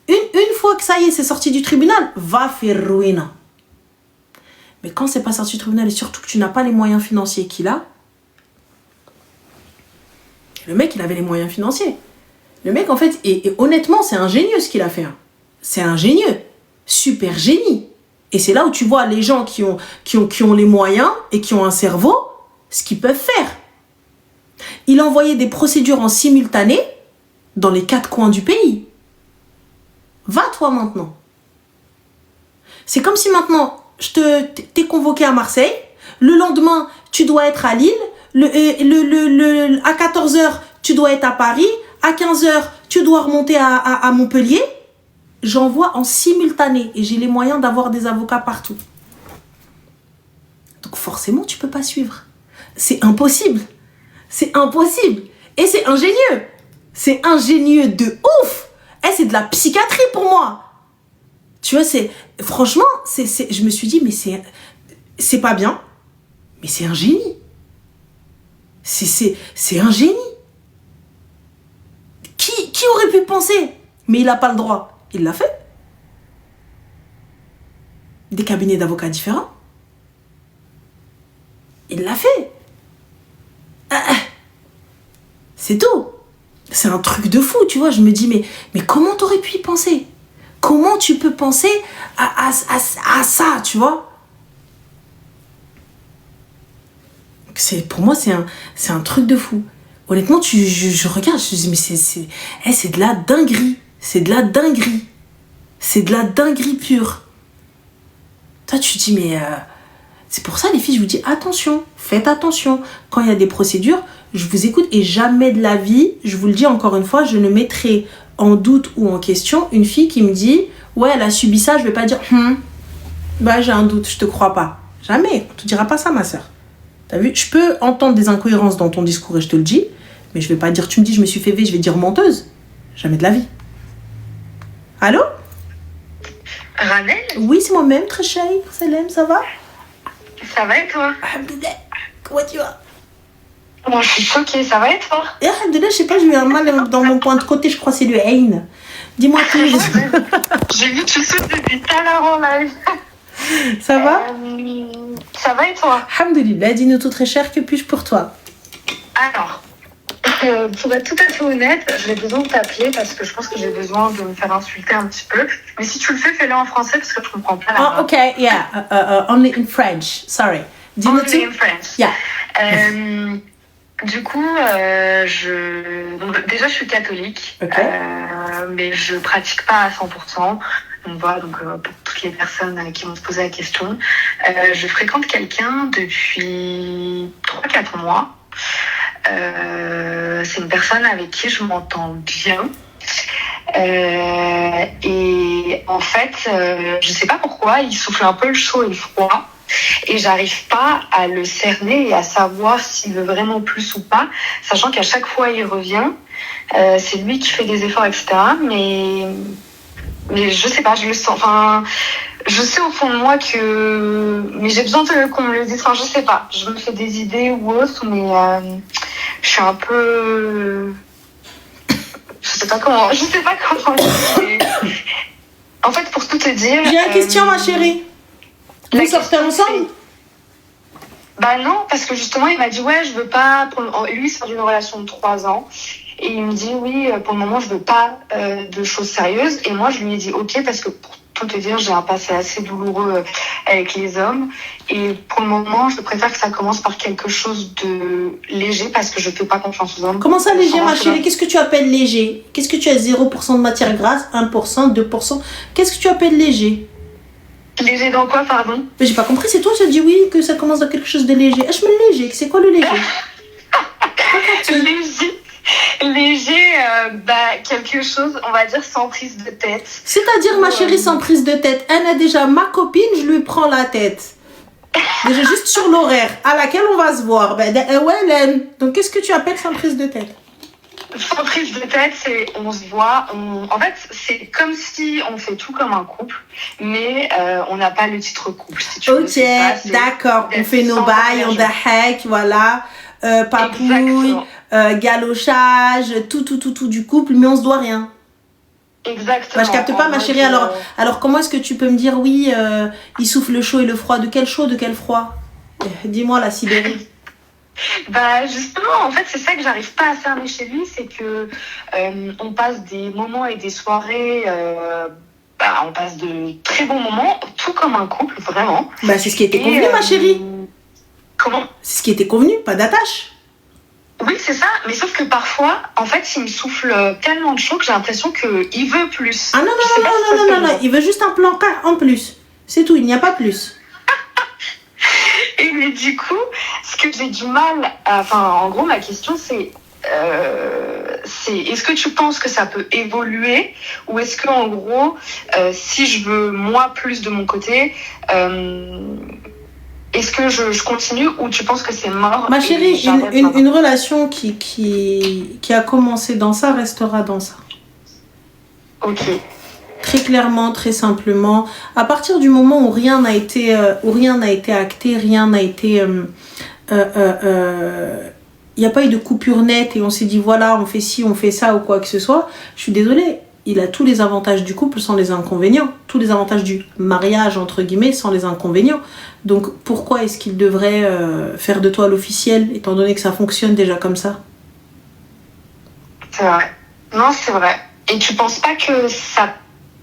A: Une fois que ça y est, c'est sorti du tribunal, va faire ruina. Mais quand c'est pas sorti du tribunal et surtout que tu n'as pas les moyens financiers qu'il a, le mec, il avait les moyens financiers. Le mec, en fait, et honnêtement, c'est ingénieux ce qu'il a fait. Hein. C'est ingénieux. Super génie. Et c'est là où tu vois les gens qui ont les moyens et qui ont un cerveau, ce qu'ils peuvent faire. Il a envoyé des procédures en simultané dans les 4 coins du pays. Va toi maintenant. C'est comme si maintenant, t'es convoqué à Marseille, le lendemain, tu dois être à Lille, à 14h, tu dois être à Paris, à 15h, tu dois remonter à Montpellier. J'envoie en simultané et j'ai les moyens d'avoir des avocats partout. Donc forcément, tu peux pas suivre. C'est impossible. C'est impossible. Et c'est ingénieux. C'est ingénieux de ouf. C'est de la psychiatrie pour moi. Tu vois, franchement, je me suis dit, mais c'est pas bien, mais c'est un génie. C'est un génie. Qui aurait pu penser? Mais il n'a pas le droit. Il l'a fait. Des cabinets d'avocats différents. Il l'a fait. C'est tout. C'est un truc de fou, tu vois. Je me dis, mais comment t'aurais pu y penser? Comment tu peux penser à ça, tu vois? Pour moi, c'est un truc de fou. Honnêtement, je regarde, je me dis, mais c'est de la dinguerie. C'est de la dinguerie. C'est de la dinguerie pure. Toi, tu te dis, mais... c'est pour ça, les filles, je vous dis, attention, faites attention. Quand il y a des procédures, je vous écoute et jamais de la vie, je vous le dis encore une fois, je ne mettrai en doute ou en question une fille qui me dit, ouais, elle a subi ça, je vais pas dire, j'ai un doute, je te crois pas. Jamais, on te dira pas ça, ma sœur. T'as vu, je peux entendre des incohérences dans ton discours et je te le dis, mais je vais pas dire, tu me dis, je me suis fait V, je vais dire menteuse. Jamais de la vie. Allô?
B: Ranel?
A: Oui, c'est moi-même, très chérie. Salem, ça va?
B: Ça va et toi?
A: Alhamdoulilah. Comment tu vas?
B: Moi, je suis choquée, ça va et toi?
A: Alhamdoulilah, je sais pas, j'ai eu un mal dans mon point de côté, je crois que c'est le haine. Dis-moi plus.
B: J'ai vu que tu sautes depuis tout à l'heure en live.
A: Ça va?
B: Ça va et toi?
A: Alhamdoulilah, dis-nous tout très cher, que puis-je pour toi?
B: Alors, pour être tout à fait honnête, j'ai besoin de t'appeler parce que je pense que j'ai besoin de me faire insulter un petit peu. Mais si tu le fais, fais-le en français parce que je comprends pas la
A: Oh, ok, yeah. Only in French, sorry. Dis-nous
B: Only
A: tout.
B: in French.
A: Yeah.
B: Du coup, donc, déjà, je suis catholique,
A: Okay.
B: mais je pratique pas à 100%. Donc voilà, pour toutes les personnes qui vont se poser la question, je fréquente quelqu'un depuis 3-4 mois. C'est une personne avec qui je m'entends bien. Et en fait, je sais pas pourquoi, il souffle un peu le chaud et le froid. Et j'arrive pas à le cerner et à savoir s'il veut vraiment plus ou pas, sachant qu'à chaque fois il revient, c'est lui qui fait des efforts, etc. Mais je sais pas, je le sens. Enfin, je sais au fond de moi mais j'ai besoin qu'on me le dise. Enfin, je sais pas, je me fais des idées ou autre, mais je suis un peu, je sais pas comment. En fait, pour tout te dire.
A: J'ai une question, ma chérie. Vous sortez ensemble?
B: Bah non, parce que justement, il m'a dit, ouais, je veux pas... Lui, il sort d'une relation de 3 ans. Et il me dit, oui, pour le moment, je veux pas de choses sérieuses. Et moi, je lui ai dit, ok, parce que pour tout te dire, j'ai un passé assez douloureux avec les hommes. Et pour le moment, je préfère que ça commence par quelque chose de léger parce que je fais pas confiance aux hommes.
A: Comment ça, léger, ma chérie? Qu'est-ce que tu appelles léger? Qu'est-ce que tu as? 0% de matière grasse, 1%, 2%? Qu'est-ce que tu appelles léger?
B: Léger dans quoi, pardon?
A: Mais j'ai pas compris, c'est toi qui as dit oui, que ça commence dans quelque chose de léger. Je me léger, c'est quoi le léger?
B: Léger, quelque chose, on va dire, sans prise de tête.
A: C'est-à-dire, ma chérie, sans prise de tête. Elle a déjà ma copine, je lui prends la tête. Déjà, juste sur l'horaire à laquelle on va se voir. Donc, qu'est-ce que tu appelles sans prise de tête?
B: Sans prise de tête, c'est on se voit. En fait, c'est comme si on fait tout comme un couple, mais on n'a pas le titre couple. Si tu veux,
A: d'accord. On fait nos bails, on dahek, voilà. Papouille, galochage, tout du couple, mais on se doit rien.
B: Exactement.
A: Bah, je capte pas, ma chérie. Alors comment est-ce que tu peux me dire oui, il souffle le chaud et le froid? De quel chaud, de quel froid? Dis-moi la Sibérie.
B: Bah justement, en fait, c'est ça que j'arrive pas à cerner chez lui, c'est que on passe des moments et des soirées, on passe de très bons moments, tout comme un couple, vraiment.
A: Bah c'est ce qui était convenu, ma chérie.
B: Comment?
A: C'est ce qui était convenu, pas d'attache.
B: Oui, c'est ça, mais sauf que parfois, en fait, il me souffle tellement de chaud que j'ai l'impression qu'il veut plus.
A: Ah non, il veut juste un plan K en plus. C'est tout, il n'y a pas plus.
B: Et mais du coup, ce que j'ai du mal, en gros, ma question c'est est-ce que tu penses que ça peut évoluer ou est-ce que en gros, si je veux moi plus de mon côté, est-ce que je continue ou tu penses que c'est mort?
A: Ma chérie, une relation qui a commencé dans ça restera dans ça.
B: Ok.
A: Très clairement, très simplement, à partir du moment où rien n'a été acté, rien n'a été, il n'y a pas eu de coupure nette et on s'est dit voilà, on fait ci, on fait ça ou quoi que ce soit. Je suis désolée, il a tous les avantages du couple sans les inconvénients, tous les avantages du mariage entre guillemets sans les inconvénients. Donc pourquoi est-ce qu'il devrait faire de toi l'officiel étant donné que ça fonctionne déjà comme ça?
B: C'est vrai. Non, c'est vrai. Et tu penses pas que ça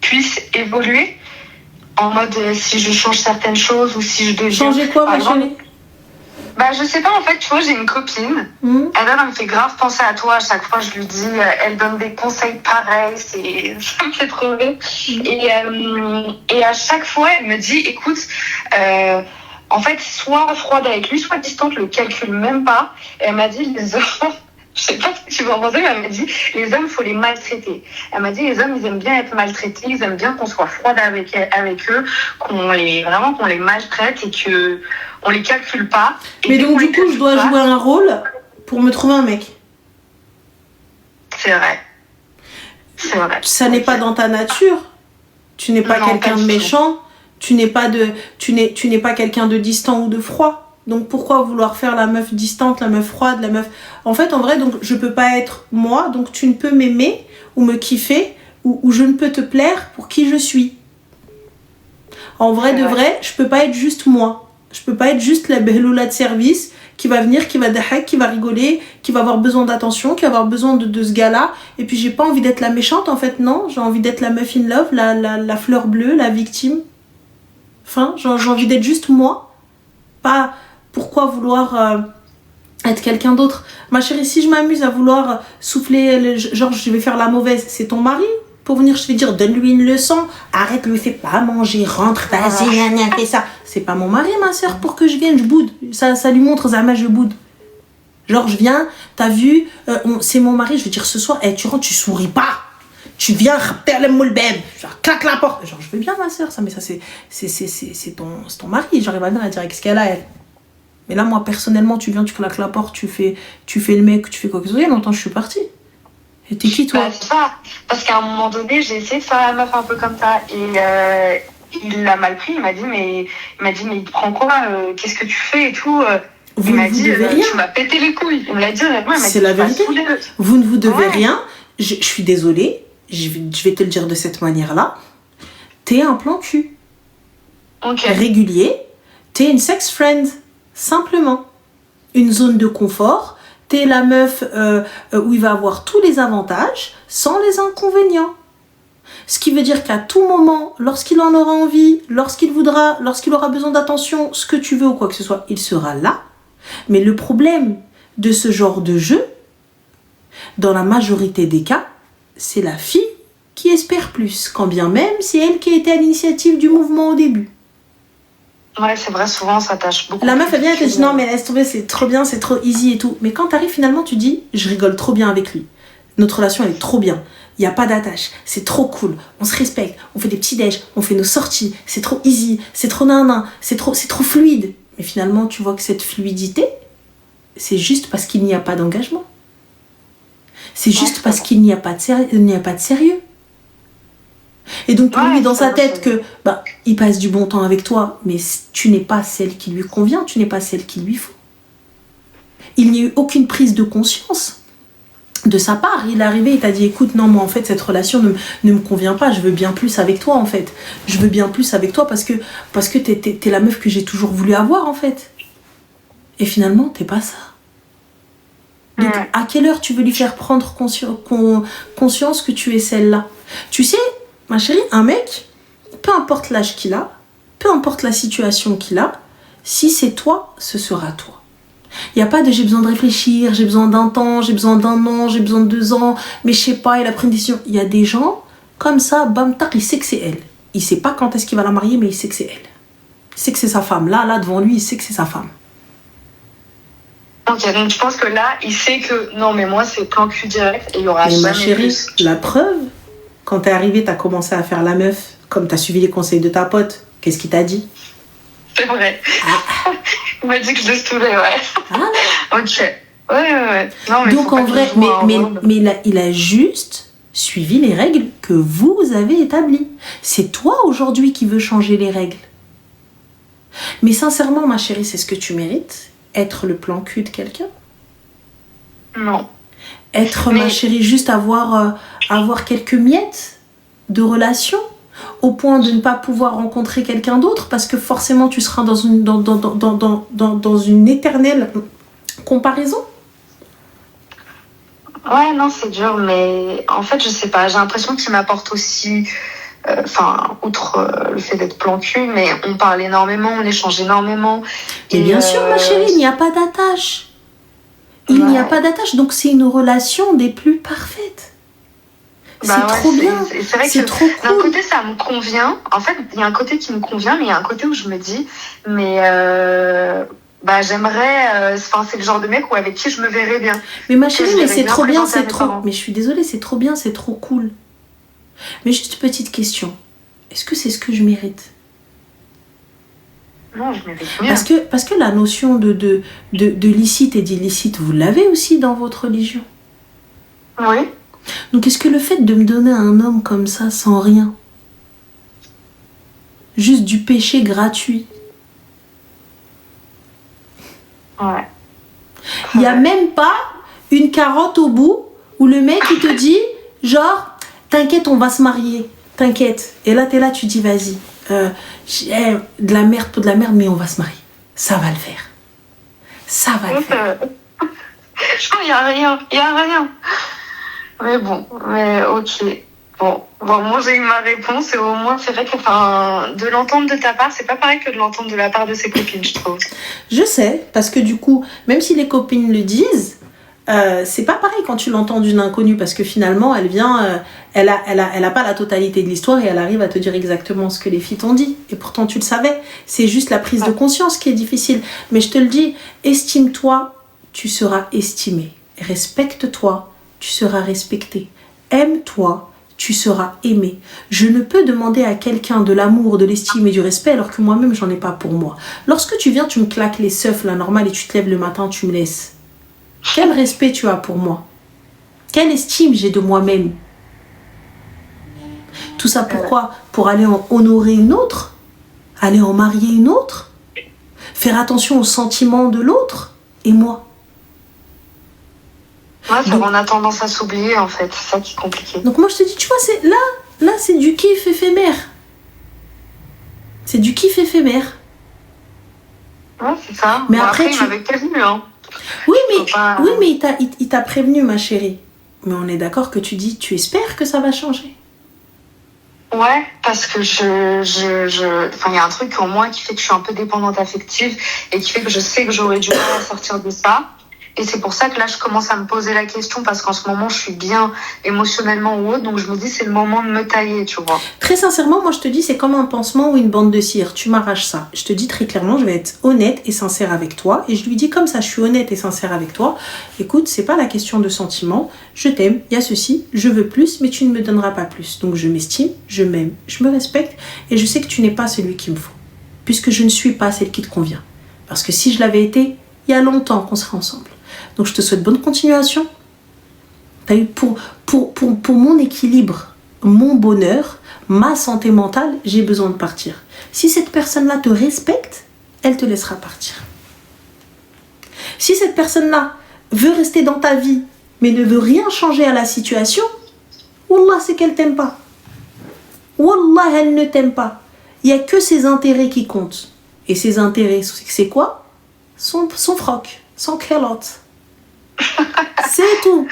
B: puisse évoluer en mode si je change certaines choses ou si je deviens...
A: Changer quoi, ma chérie?
B: Bah je sais pas, en fait, tu vois, j'ai une copine, elle me fait grave penser à toi à chaque fois, je lui dis, elle donne des conseils pareils, ça me fait trop rire. Et à chaque fois, elle me dit, écoute, en fait, soit froide avec lui, soit distante, le calcule même pas. Et elle m'a dit, les hommes... Je sais pas ce que tu vas en penser, mais elle m'a dit, les hommes, il faut les maltraiter. Elle m'a dit, les hommes, ils aiment bien être maltraités, ils aiment bien qu'on soit froide avec eux, qu'on les maltraite et que on les calcule pas. Et
A: mais donc, du coup, je dois jouer un rôle pour me trouver un mec.
B: C'est vrai. C'est vrai.
A: Ça n'est pas dans ta nature. Tu n'es pas quelqu'un de méchant. Tu n'es pas quelqu'un de distant ou de froid. Donc pourquoi vouloir faire la meuf distante, la meuf froide, la meuf... En fait, en vrai, donc je peux pas être moi, donc tu ne peux m'aimer ou me kiffer ou je ne peux te plaire pour qui je suis. En vrai de vrai, je peux pas être juste moi. Je peux pas être juste la beloula de service qui va venir, qui va dahak, qui va rigoler, qui va avoir besoin d'attention, qui va avoir besoin de ce gars-là. Et puis j'ai pas envie d'être la méchante, en fait, non. J'ai envie d'être la meuf in love, la fleur bleue, la victime. Enfin, j'ai envie d'être juste moi. Pas... Pourquoi vouloir être quelqu'un d'autre? Ma chérie, si je m'amuse à vouloir souffler, genre je vais faire la mauvaise, c'est ton mari? Pour venir, je vais dire, donne-lui une leçon, arrête, lui fais pas manger, rentre, vas-y, fais ça. C'est pas mon mari, ma soeur, pour que je vienne, je boude. Ça lui montre, Zama, je boude. Genre, je viens, t'as vu, c'est mon mari, je vais dire ce soir, tu rentres, tu souris pas. Tu viens, genre, claque la porte. Genre, je veux bien, ma soeur, ça, mais ça, c'est ton mari. J'arrive à venir à dire, qu'est-ce qu'elle a, elle? Mais là, moi, personnellement, tu viens, tu claques la porte, tu fais le mec, tu fais quoi que ce soit. Il y a longtemps, je suis partie. Et t'es qui, toi?
B: C'est ça. Parce qu'à un moment donné, j'ai essayé de faire la meuf un peu comme ça. Et il l'a mal pris. Il m'a dit, mais il te prend quoi? Qu'est-ce que tu fais et tout? Il m'a dit, tu m'as pété les couilles. Il me l'a dit honnêtement.
A: C'est la vérité. Vous ne vous devez rien. Je suis désolée. Je vais te le dire de cette manière-là. T'es un plan cul.
B: Okay.
A: Régulier. T'es une sex friend. Simplement. Une zone de confort. T'es la meuf où il va avoir tous les avantages sans les inconvénients. Ce qui veut dire qu'à tout moment, lorsqu'il en aura envie, lorsqu'il voudra, lorsqu'il aura besoin d'attention, ce que tu veux ou quoi que ce soit, il sera là. Mais le problème de ce genre de jeu, dans la majorité des cas, c'est la fille qui espère plus, quand bien même c'est elle qui a été à l'initiative du mouvement au début.
B: Ouais, c'est vrai, souvent ça tâche beaucoup.
A: La meuf, elle vient et te dit non, mais laisse tomber, c'est trop bien, c'est trop easy et tout. Mais quand t'arrives, finalement, tu dis, je rigole trop bien avec lui. Notre relation, elle est trop bien. Il n'y a pas d'attache. C'est trop cool. On se respecte. On fait des petits déj. On fait nos sorties. C'est trop easy. C'est trop nanan. C'est trop fluide. Mais finalement, tu vois que cette fluidité, c'est juste parce qu'il n'y a pas d'engagement. C'est juste parce qu'il n'y a pas de sérieux. Et donc pour lui, dans sa tête, que il passe du bon temps avec toi, mais tu n'es pas celle qui lui convient, tu n'es pas celle qu'il lui faut. Il n'y a eu aucune prise de conscience de sa part, il est arrivé, il t'a dit écoute, non, moi en fait cette relation ne me convient pas, je veux bien plus avec toi en fait. Je veux bien plus avec toi parce que t'es la meuf que j'ai toujours voulu avoir en fait. Et finalement, t'es pas ça. Donc à quelle heure tu veux lui faire prendre conscience que tu es celle-là? Tu sais, ma chérie, un mec, peu importe l'âge qu'il a, peu importe la situation qu'il a, si c'est toi, ce sera toi. Il n'y a pas de j'ai besoin de réfléchir, j'ai besoin d'un temps, j'ai besoin d'un an, j'ai besoin de 2 ans, mais je sais pas, il a pris une décision. Il y a des gens comme ça, bam, tac, il sait que c'est elle. Il sait pas quand est-ce qu'il va la marier, mais il sait que c'est elle. Il sait que c'est sa femme. Là, devant lui, il sait que c'est sa femme.
B: Ok, donc je pense que là, il sait que non, mais moi, c'est plan cul direct et il y aura
A: mais
B: jamais
A: ma chérie,
B: plus.
A: la preuve, quand t'es arrivée, t'as commencé à faire la meuf, comme t'as suivi les conseils de ta pote. Qu'est-ce qu'il t'a dit?
B: C'est vrai. Il m'a dit que je le saoulais, ouais.
A: Ah.
B: Ok. Ouais. Non, mais
A: donc en vrai, mais il a juste suivi les règles que vous avez établies. C'est toi aujourd'hui qui veux changer les règles. Mais sincèrement, ma chérie, c'est ce que tu mérites. Être le plan cul de quelqu'un.
B: Non.
A: Être, ma chérie, juste avoir quelques miettes de relation, au point de ne pas pouvoir rencontrer quelqu'un d'autre, parce que forcément tu seras dans une éternelle comparaison.
B: Ouais, non, c'est dur, mais en fait, je sais pas, j'ai l'impression qu'il m'apporte aussi, outre le fait d'être plan cul, mais on parle énormément, on échange énormément.
A: Et bien sûr, ma chérie, il n'y a pas d'attache. Il n'y a pas d'attache, donc c'est une relation des plus parfaites. C'est trop bien.
B: C'est vrai que
A: trop cool.
B: D'un côté, ça me convient. En fait, il y a un côté qui me convient, mais il y a un côté où je me dis, mais j'aimerais. C'est le genre de mec avec qui je me verrais bien.
A: Mais ma chérie, mais c'est trop bien, c'est trop. Mais je suis désolée, c'est trop bien, c'est trop cool. Mais juste petite question. Est-ce que c'est ce que je mérite?
B: Non, je mérite bien.
A: Parce que la notion de licite et d'illicite, vous l'avez aussi dans votre religion.
B: Oui.
A: Donc est-ce que le fait de me donner un homme comme ça, sans rien, juste du péché gratuit,
B: ouais.
A: Il n'y a même pas une carotte au bout où le mec il te dit genre t'inquiète, on va se marier, t'inquiète, et là t'es là, tu dis vas-y, de la merde, mais on va se marier, ça va le faire,
B: Je crois qu'il n'y a rien. Mais bon, ok. Bon, moi j'ai eu ma réponse et au moins c'est vrai que de l'entendre de ta part, c'est pas pareil que de l'entendre de la part de ses copines, je trouve.
A: Je sais, parce que du coup, même si les copines le disent, c'est pas pareil quand tu l'entends d'une inconnue, parce que finalement elle vient, elle a pas la totalité de l'histoire et elle arrive à te dire exactement ce que les filles t'ont dit. Et pourtant tu le savais. C'est juste la prise de conscience qui est difficile. Mais je te le dis, estime-toi, tu seras estimé. Respecte-toi, tu seras respecté. Aime-toi, tu seras aimé. Je ne peux demander à quelqu'un de l'amour, de l'estime et du respect alors que moi-même j'en ai pas pour moi. Lorsque tu viens, tu me claques les seufs, la normale, et tu te lèves le matin, tu me laisses. Quel respect tu as pour moi? Quelle estime j'ai de moi-même? Tout ça pourquoi? Pour aller en honorer une autre? Aller en marier une autre? Faire attention aux sentiments de l'autre? Et moi?
B: Ouais, on a tendance à s'oublier en fait, c'est ça qui est compliqué.
A: Donc moi je te dis, tu vois, c'est là c'est du kiff éphémère. C'est du kiff éphémère.
B: Ouais, c'est ça.
A: Mais après
B: il m'avait prévenu, hein.
A: Oui, mais il t'a prévenu, ma chérie. Mais on est d'accord que tu espères que ça va changer.
B: Ouais, parce que il y a un truc en moi qui fait que je suis un peu dépendante affective et qui fait que je sais que j'aurais du mal à sortir de ça. Et c'est pour ça que là, je commence à me poser la question parce qu'en ce moment, je suis bien émotionnellement ou autre. Donc, je me dis, c'est le moment de me tailler, tu vois.
A: Très sincèrement, moi, je te dis, c'est comme un pansement ou une bande de cire. Tu m'arraches ça. Je te dis très clairement, je vais être honnête et sincère avec toi. Et je lui dis comme ça, je suis honnête et sincère avec toi. Écoute, c'est pas la question de sentiment. Je t'aime, il y a ceci, je veux plus, mais tu ne me donneras pas plus. Donc, je m'estime, je m'aime, je me respecte. Et je sais que tu n'es pas celui qu'il me faut. Puisque je ne suis pas celle qui te convient. Parce que si je l'avais été, il y a longtemps qu'on serait ensemble. Donc je te souhaite bonne continuation. T'as eu pour mon équilibre, mon bonheur, ma santé mentale, j'ai besoin de partir. Si cette personne-là te respecte, elle te laissera partir. Si cette personne-là veut rester dans ta vie mais ne veut rien changer à la situation, Wallah, c'est qu'elle t'aime pas. Wallah, elle ne t'aime pas. Il n'y a que ses intérêts qui comptent. Et ses intérêts, c'est quoi? Son froc, son culotte. C'est tout.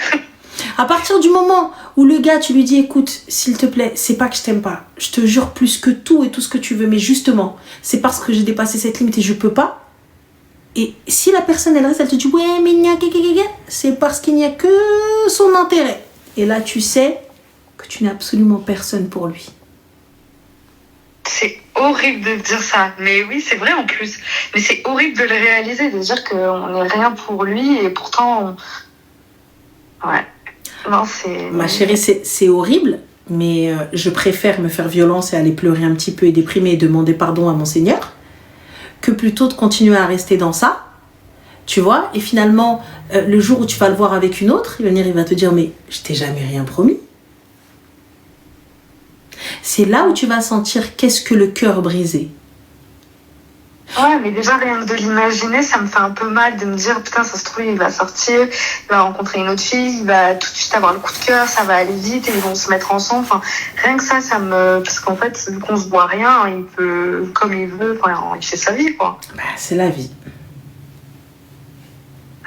A: À partir du moment où le gars, tu lui dis, écoute, s'il te plaît, c'est pas que je t'aime pas. Je te jure plus que tout et tout ce que tu veux. Mais justement, c'est parce que j'ai dépassé cette limite et je peux pas. Et si la personne, elle reste, elle te dit, ouais, mais il n'y a que... C'est parce qu'il n'y a que son intérêt. Et là, tu sais que tu n'es absolument personne pour lui.
D: C'est horrible de dire ça, mais oui, c'est vrai en plus. Mais c'est horrible de le réaliser, de dire qu'on n'est rien pour lui et pourtant, ouais. Non, c'est...
A: Ma chérie, c'est horrible, mais je préfère me faire violence et aller pleurer un petit peu et déprimer et demander pardon à mon Seigneur que plutôt de continuer à rester dans ça, tu vois. Et finalement, le jour où tu vas le voir avec une autre, il va venir, il va te dire, mais je t'ai jamais rien promis. C'est là où tu vas sentir qu'est-ce que le cœur brisé.
D: Ouais, mais déjà, rien que de l'imaginer, ça me fait un peu mal de me dire, putain, ça se trouve, il va sortir, il va rencontrer une autre fille, il va tout de suite avoir le coup de cœur, ça va aller vite et ils vont se mettre ensemble. Enfin, rien que ça me... Parce qu'en fait, vu qu'on se voit rien, il peut, comme il veut, enfin, il fait sa vie, quoi.
A: Bah, c'est la vie.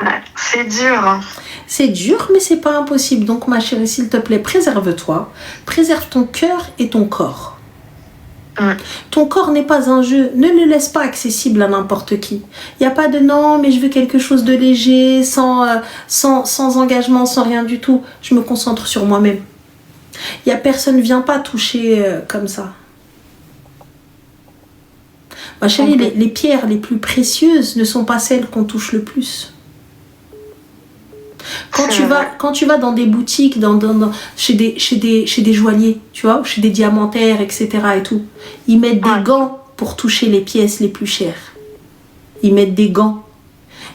D: Ouais, c'est dur, hein.
A: C'est dur, mais c'est pas impossible. Donc, ma chérie, s'il te plaît, préserve-toi. Préserve ton cœur et ton corps. Ton corps n'est pas un jeu. Ne le laisse pas accessible à n'importe qui. Il n'y a pas de non, mais je veux quelque chose de léger, sans engagement, sans rien du tout. Je me concentre sur moi-même. Il y a personne, viens pas toucher comme ça. Ma chérie, les pierres les plus précieuses ne sont pas celles qu'on touche le plus. Quand tu vas dans des boutiques, chez des joailliers, tu vois, chez des diamantaires, etc. et tout, ils mettent des gants pour toucher les pièces les plus chères. Ils mettent des gants.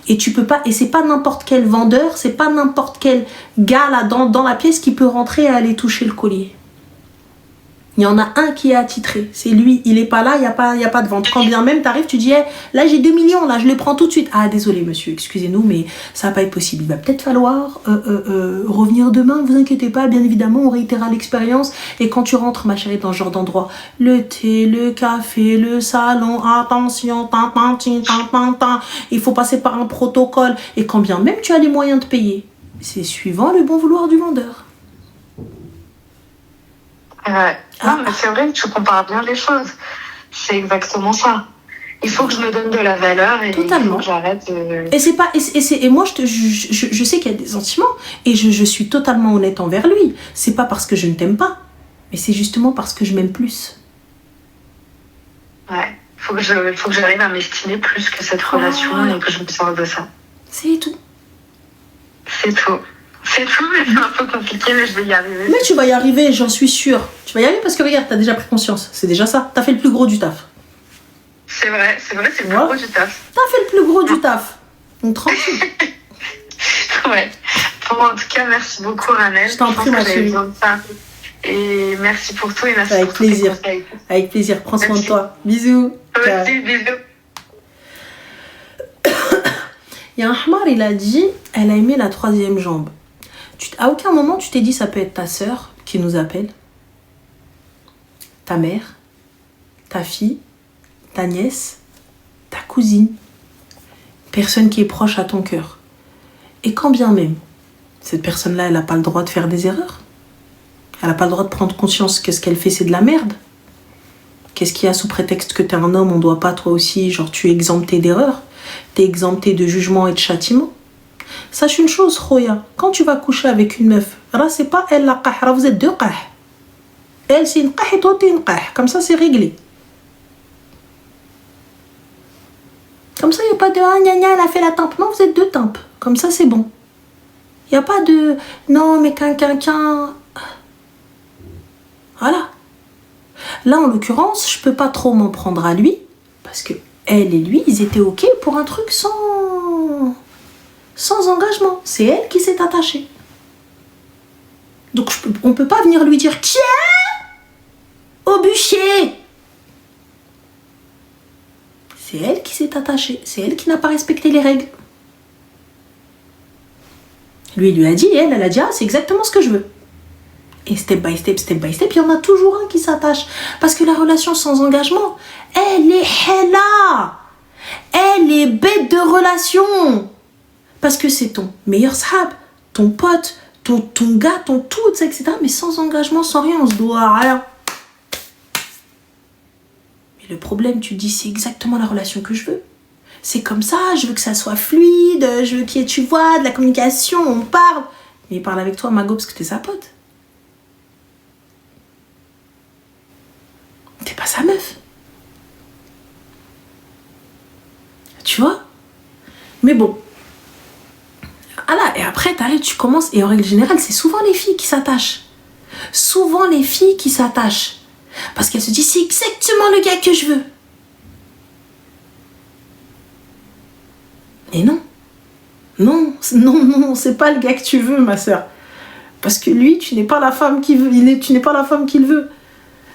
A: Et tu peux pas, et c'est pas n'importe quel vendeur, c'est pas n'importe quel gars là dans la pièce qui peut rentrer et aller toucher le collier. Il y en a un qui est attitré, c'est lui, il est pas là, il y a pas de vente. Quand bien même t'arrives, tu dis hey, là j'ai 2 millions, là je les prends tout de suite. Ah désolé monsieur, excusez-nous, mais ça va pas être possible. Il va peut-être falloir revenir demain, ne vous inquiétez pas, bien évidemment, on réitérera l'expérience. Et quand tu rentres, ma chérie, dans ce genre d'endroit, le thé, le café, le salon, attention, il faut passer par un protocole. Et quand bien même tu as les moyens de payer, c'est suivant le bon vouloir du vendeur.
D: Ouais. Non, mais c'est vrai que tu compares bien les choses. C'est exactement ça. Il faut que je me donne de la valeur et
A: totalement.
D: Il faut que j'arrête de...
A: Et c'est pas et moi je sais qu'il y a des sentiments et je suis totalement honnête envers lui. C'est pas parce que je ne t'aime pas, mais c'est justement parce que je m'aime plus.
D: Ouais. Faut que j'arrive à m'estimer plus que cette relation et que je me sorte de ça.
A: C'est tout.
D: C'est tout. C'est tout, mais c'est un peu compliqué, mais je vais y arriver.
A: Mais tu vas y arriver, j'en suis sûre. Tu vas y arriver parce que regarde, t'as déjà pris conscience. C'est déjà ça. T'as fait le plus gros du taf.
D: C'est vrai, c'est le plus gros du taf.
A: T'as fait le plus gros du taf. Donc tranquille.
D: Ouais. Bon, en tout cas, merci beaucoup, Ranel.
A: Je t'en prie, ma chérie.
D: Et merci pour tout et merci
A: avec
D: pour
A: plaisir.
D: tous tes conseils.
A: Avec plaisir. Prends soin de toi. Bisous.
D: Toi aussi, bisous.
A: Il y a un Hamar, il a dit, elle a aimé la 3e jambe. À aucun moment tu t'es dit ça peut être ta sœur qui nous appelle, ta mère, ta fille, ta nièce, ta cousine, personne qui est proche à ton cœur. Et quand bien même, cette personne-là, elle n'a pas le droit de faire des erreurs. Elle n'a pas le droit de prendre conscience que ce qu'elle fait, c'est de la merde. Qu'est-ce qu'il y a sous prétexte que t'es un homme, on doit pas toi aussi, genre tu es exempté d'erreurs, t'es exempté de jugement et de châtiment. Sache une chose, Khoya, quand tu vas coucher avec une meuf, là c'est pas elle la qah, vous êtes 2 qah. Elle c'est une qah et toi t'es une qah. Comme ça c'est réglé. Comme ça il n'y a pas de ah gna gna elle a fait la tempe. Non, vous êtes 2 tempes. Comme ça c'est bon. Il n'y a pas de non mais qu'un. Voilà. Là en l'occurrence, je peux pas trop m'en prendre à lui parce que elle et lui ils étaient ok pour un truc sans engagement. C'est elle qui s'est attachée. Donc on ne peut pas venir lui dire tiens au bûcher. C'est elle qui s'est attachée. C'est elle qui n'a pas respecté les règles. Lui, il lui a dit, elle a dit, ah, c'est exactement ce que je veux. Et step by step, il y en a toujours un qui s'attache. Parce que la relation sans engagement, elle est hella. Elle est bête de relation. Parce que c'est ton meilleur sahab, ton pote, ton gars, ton tout, etc. Mais sans engagement, sans rien, on se doit à rien. Mais le problème, tu dis, c'est exactement la relation que je veux. C'est comme ça, je veux que ça soit fluide, je veux qu'il y ait, tu vois, de la communication, on parle. Mais il parle avec toi, Mago, parce que t'es sa pote. T'es pas sa meuf. Tu vois? Mais bon. Ah là, et après, t'arrives, tu commences, et en règle générale, c'est souvent les filles qui s'attachent. Souvent les filles qui s'attachent. Parce qu'elles se disent, c'est exactement le gars que je veux. Et non. Non, c'est pas le gars que tu veux, ma soeur. Parce que lui, tu n'es pas la femme qu'il veut. Tu n'es pas la femme qu'il veut.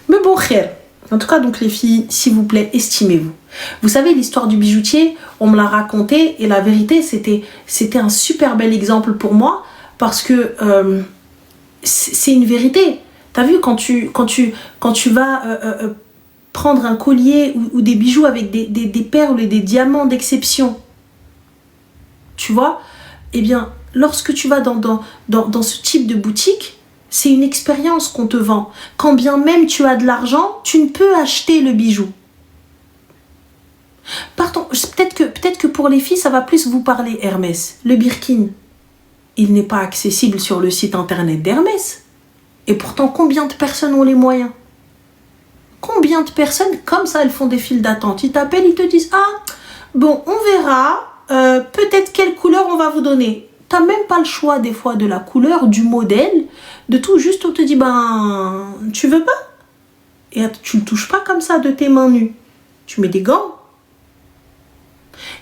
A: Mais bon, khair. En tout cas, donc les filles, s'il vous plaît, estimez-vous. Vous savez, l'histoire du bijoutier, on me l'a raconté et la vérité, c'était un super bel exemple pour moi parce que c'est une vérité. T'as vu, quand tu vas prendre un collier ou des bijoux avec des perles et des diamants d'exception, tu vois, eh bien, lorsque tu vas dans ce type de boutique, c'est une expérience qu'on te vend. Quand bien même tu as de l'argent, tu ne peux acheter le bijou. Pardon, peut-être que pour les filles, ça va plus vous parler Hermès. Le Birkin, il n'est pas accessible sur le site internet d'Hermès. Et pourtant, combien de personnes ont les moyens? Combien de personnes, comme ça, elles font des files d'attente? Ils t'appellent, ils te disent, ah, bon, on verra, peut-être quelle couleur on va vous donner. T'as même pas le choix des fois de la couleur, du modèle, de tout. Juste on te dit, ben, tu veux pas? Et tu le touches pas comme ça de tes mains nues. Tu mets des gants.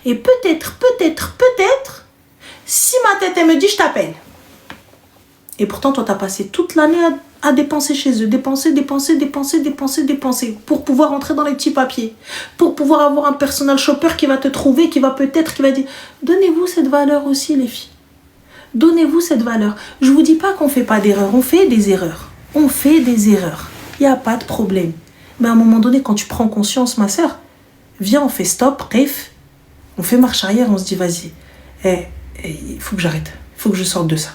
A: Et peut-être, si ma tête elle me dit, je t'appelle. Et pourtant, toi, t'as passé toute l'année à dépenser chez eux. Dépenser, pour pouvoir entrer dans les petits papiers. Pour pouvoir avoir un personal shopper qui va te trouver, qui va dire, donnez-vous cette valeur aussi, les filles. Donnez-vous cette valeur. Je vous dis pas qu'on fait pas d'erreurs. On fait des erreurs. Il n'y a pas de problème. Mais à un moment donné, quand tu prends conscience, ma soeur, viens, on fait stop, bref. On fait marche arrière, on se dit, vas-y. Il faut que j'arrête. Il faut que je sorte de ça.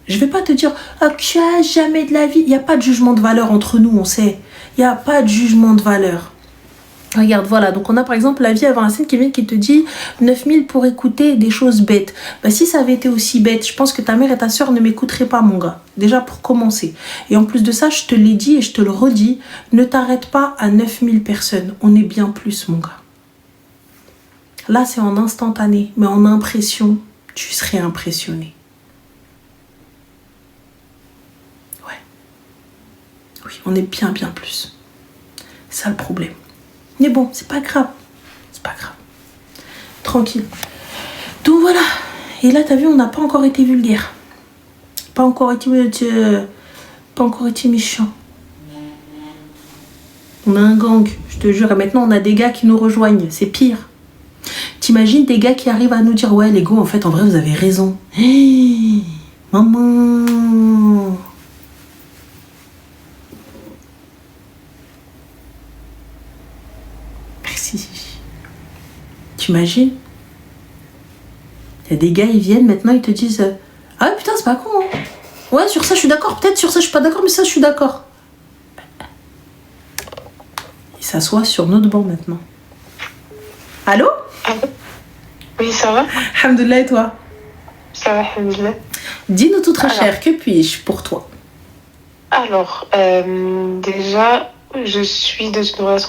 A: Je vais pas te dire, jamais de la vie. Il n'y a pas de jugement de valeur entre nous, on sait. Il n'y a pas de jugement de valeur. Regarde, voilà, donc on a par exemple la vie avant la scène qui vient qui te dit 9000 pour écouter des choses bêtes. Bah, si ça avait été aussi bête, je pense que ta mère et ta soeur ne m'écouteraient pas, mon gars. Déjà pour commencer. Et en plus de ça, je te l'ai dit et je te le redis, ne t'arrête pas à 9000 personnes. On est bien plus, mon gars. Là, c'est en instantané, mais en impression, tu serais impressionné. Ouais. Oui, on est bien plus. C'est ça le problème. Mais bon, c'est pas grave. Tranquille. Donc voilà. Et là, t'as vu, on n'a pas encore été vulgaire. Pas encore été méchant. On a un gang, je te jure. Et maintenant, on a des gars qui nous rejoignent. C'est pire. T'imagines des gars qui arrivent à nous dire, ouais, les gars, en fait, en vrai, vous avez raison. Hey, maman. T'imagines? Il y a des gars, ils viennent maintenant, ils te disent ah ouais, putain, c'est pas con, hein. Ouais, sur ça je suis d'accord, peut-être sur ça je suis pas d'accord, mais ça je suis d'accord. Ils s'assoient sur notre banc maintenant. Allô?
C: Oui, ça va?
A: Alhamdoulilah, et toi?
C: Ça va, alhamdoulilah.
A: Dis-nous tout très cher, que puis-je pour toi?
C: Alors, déjà, je suis dans une relation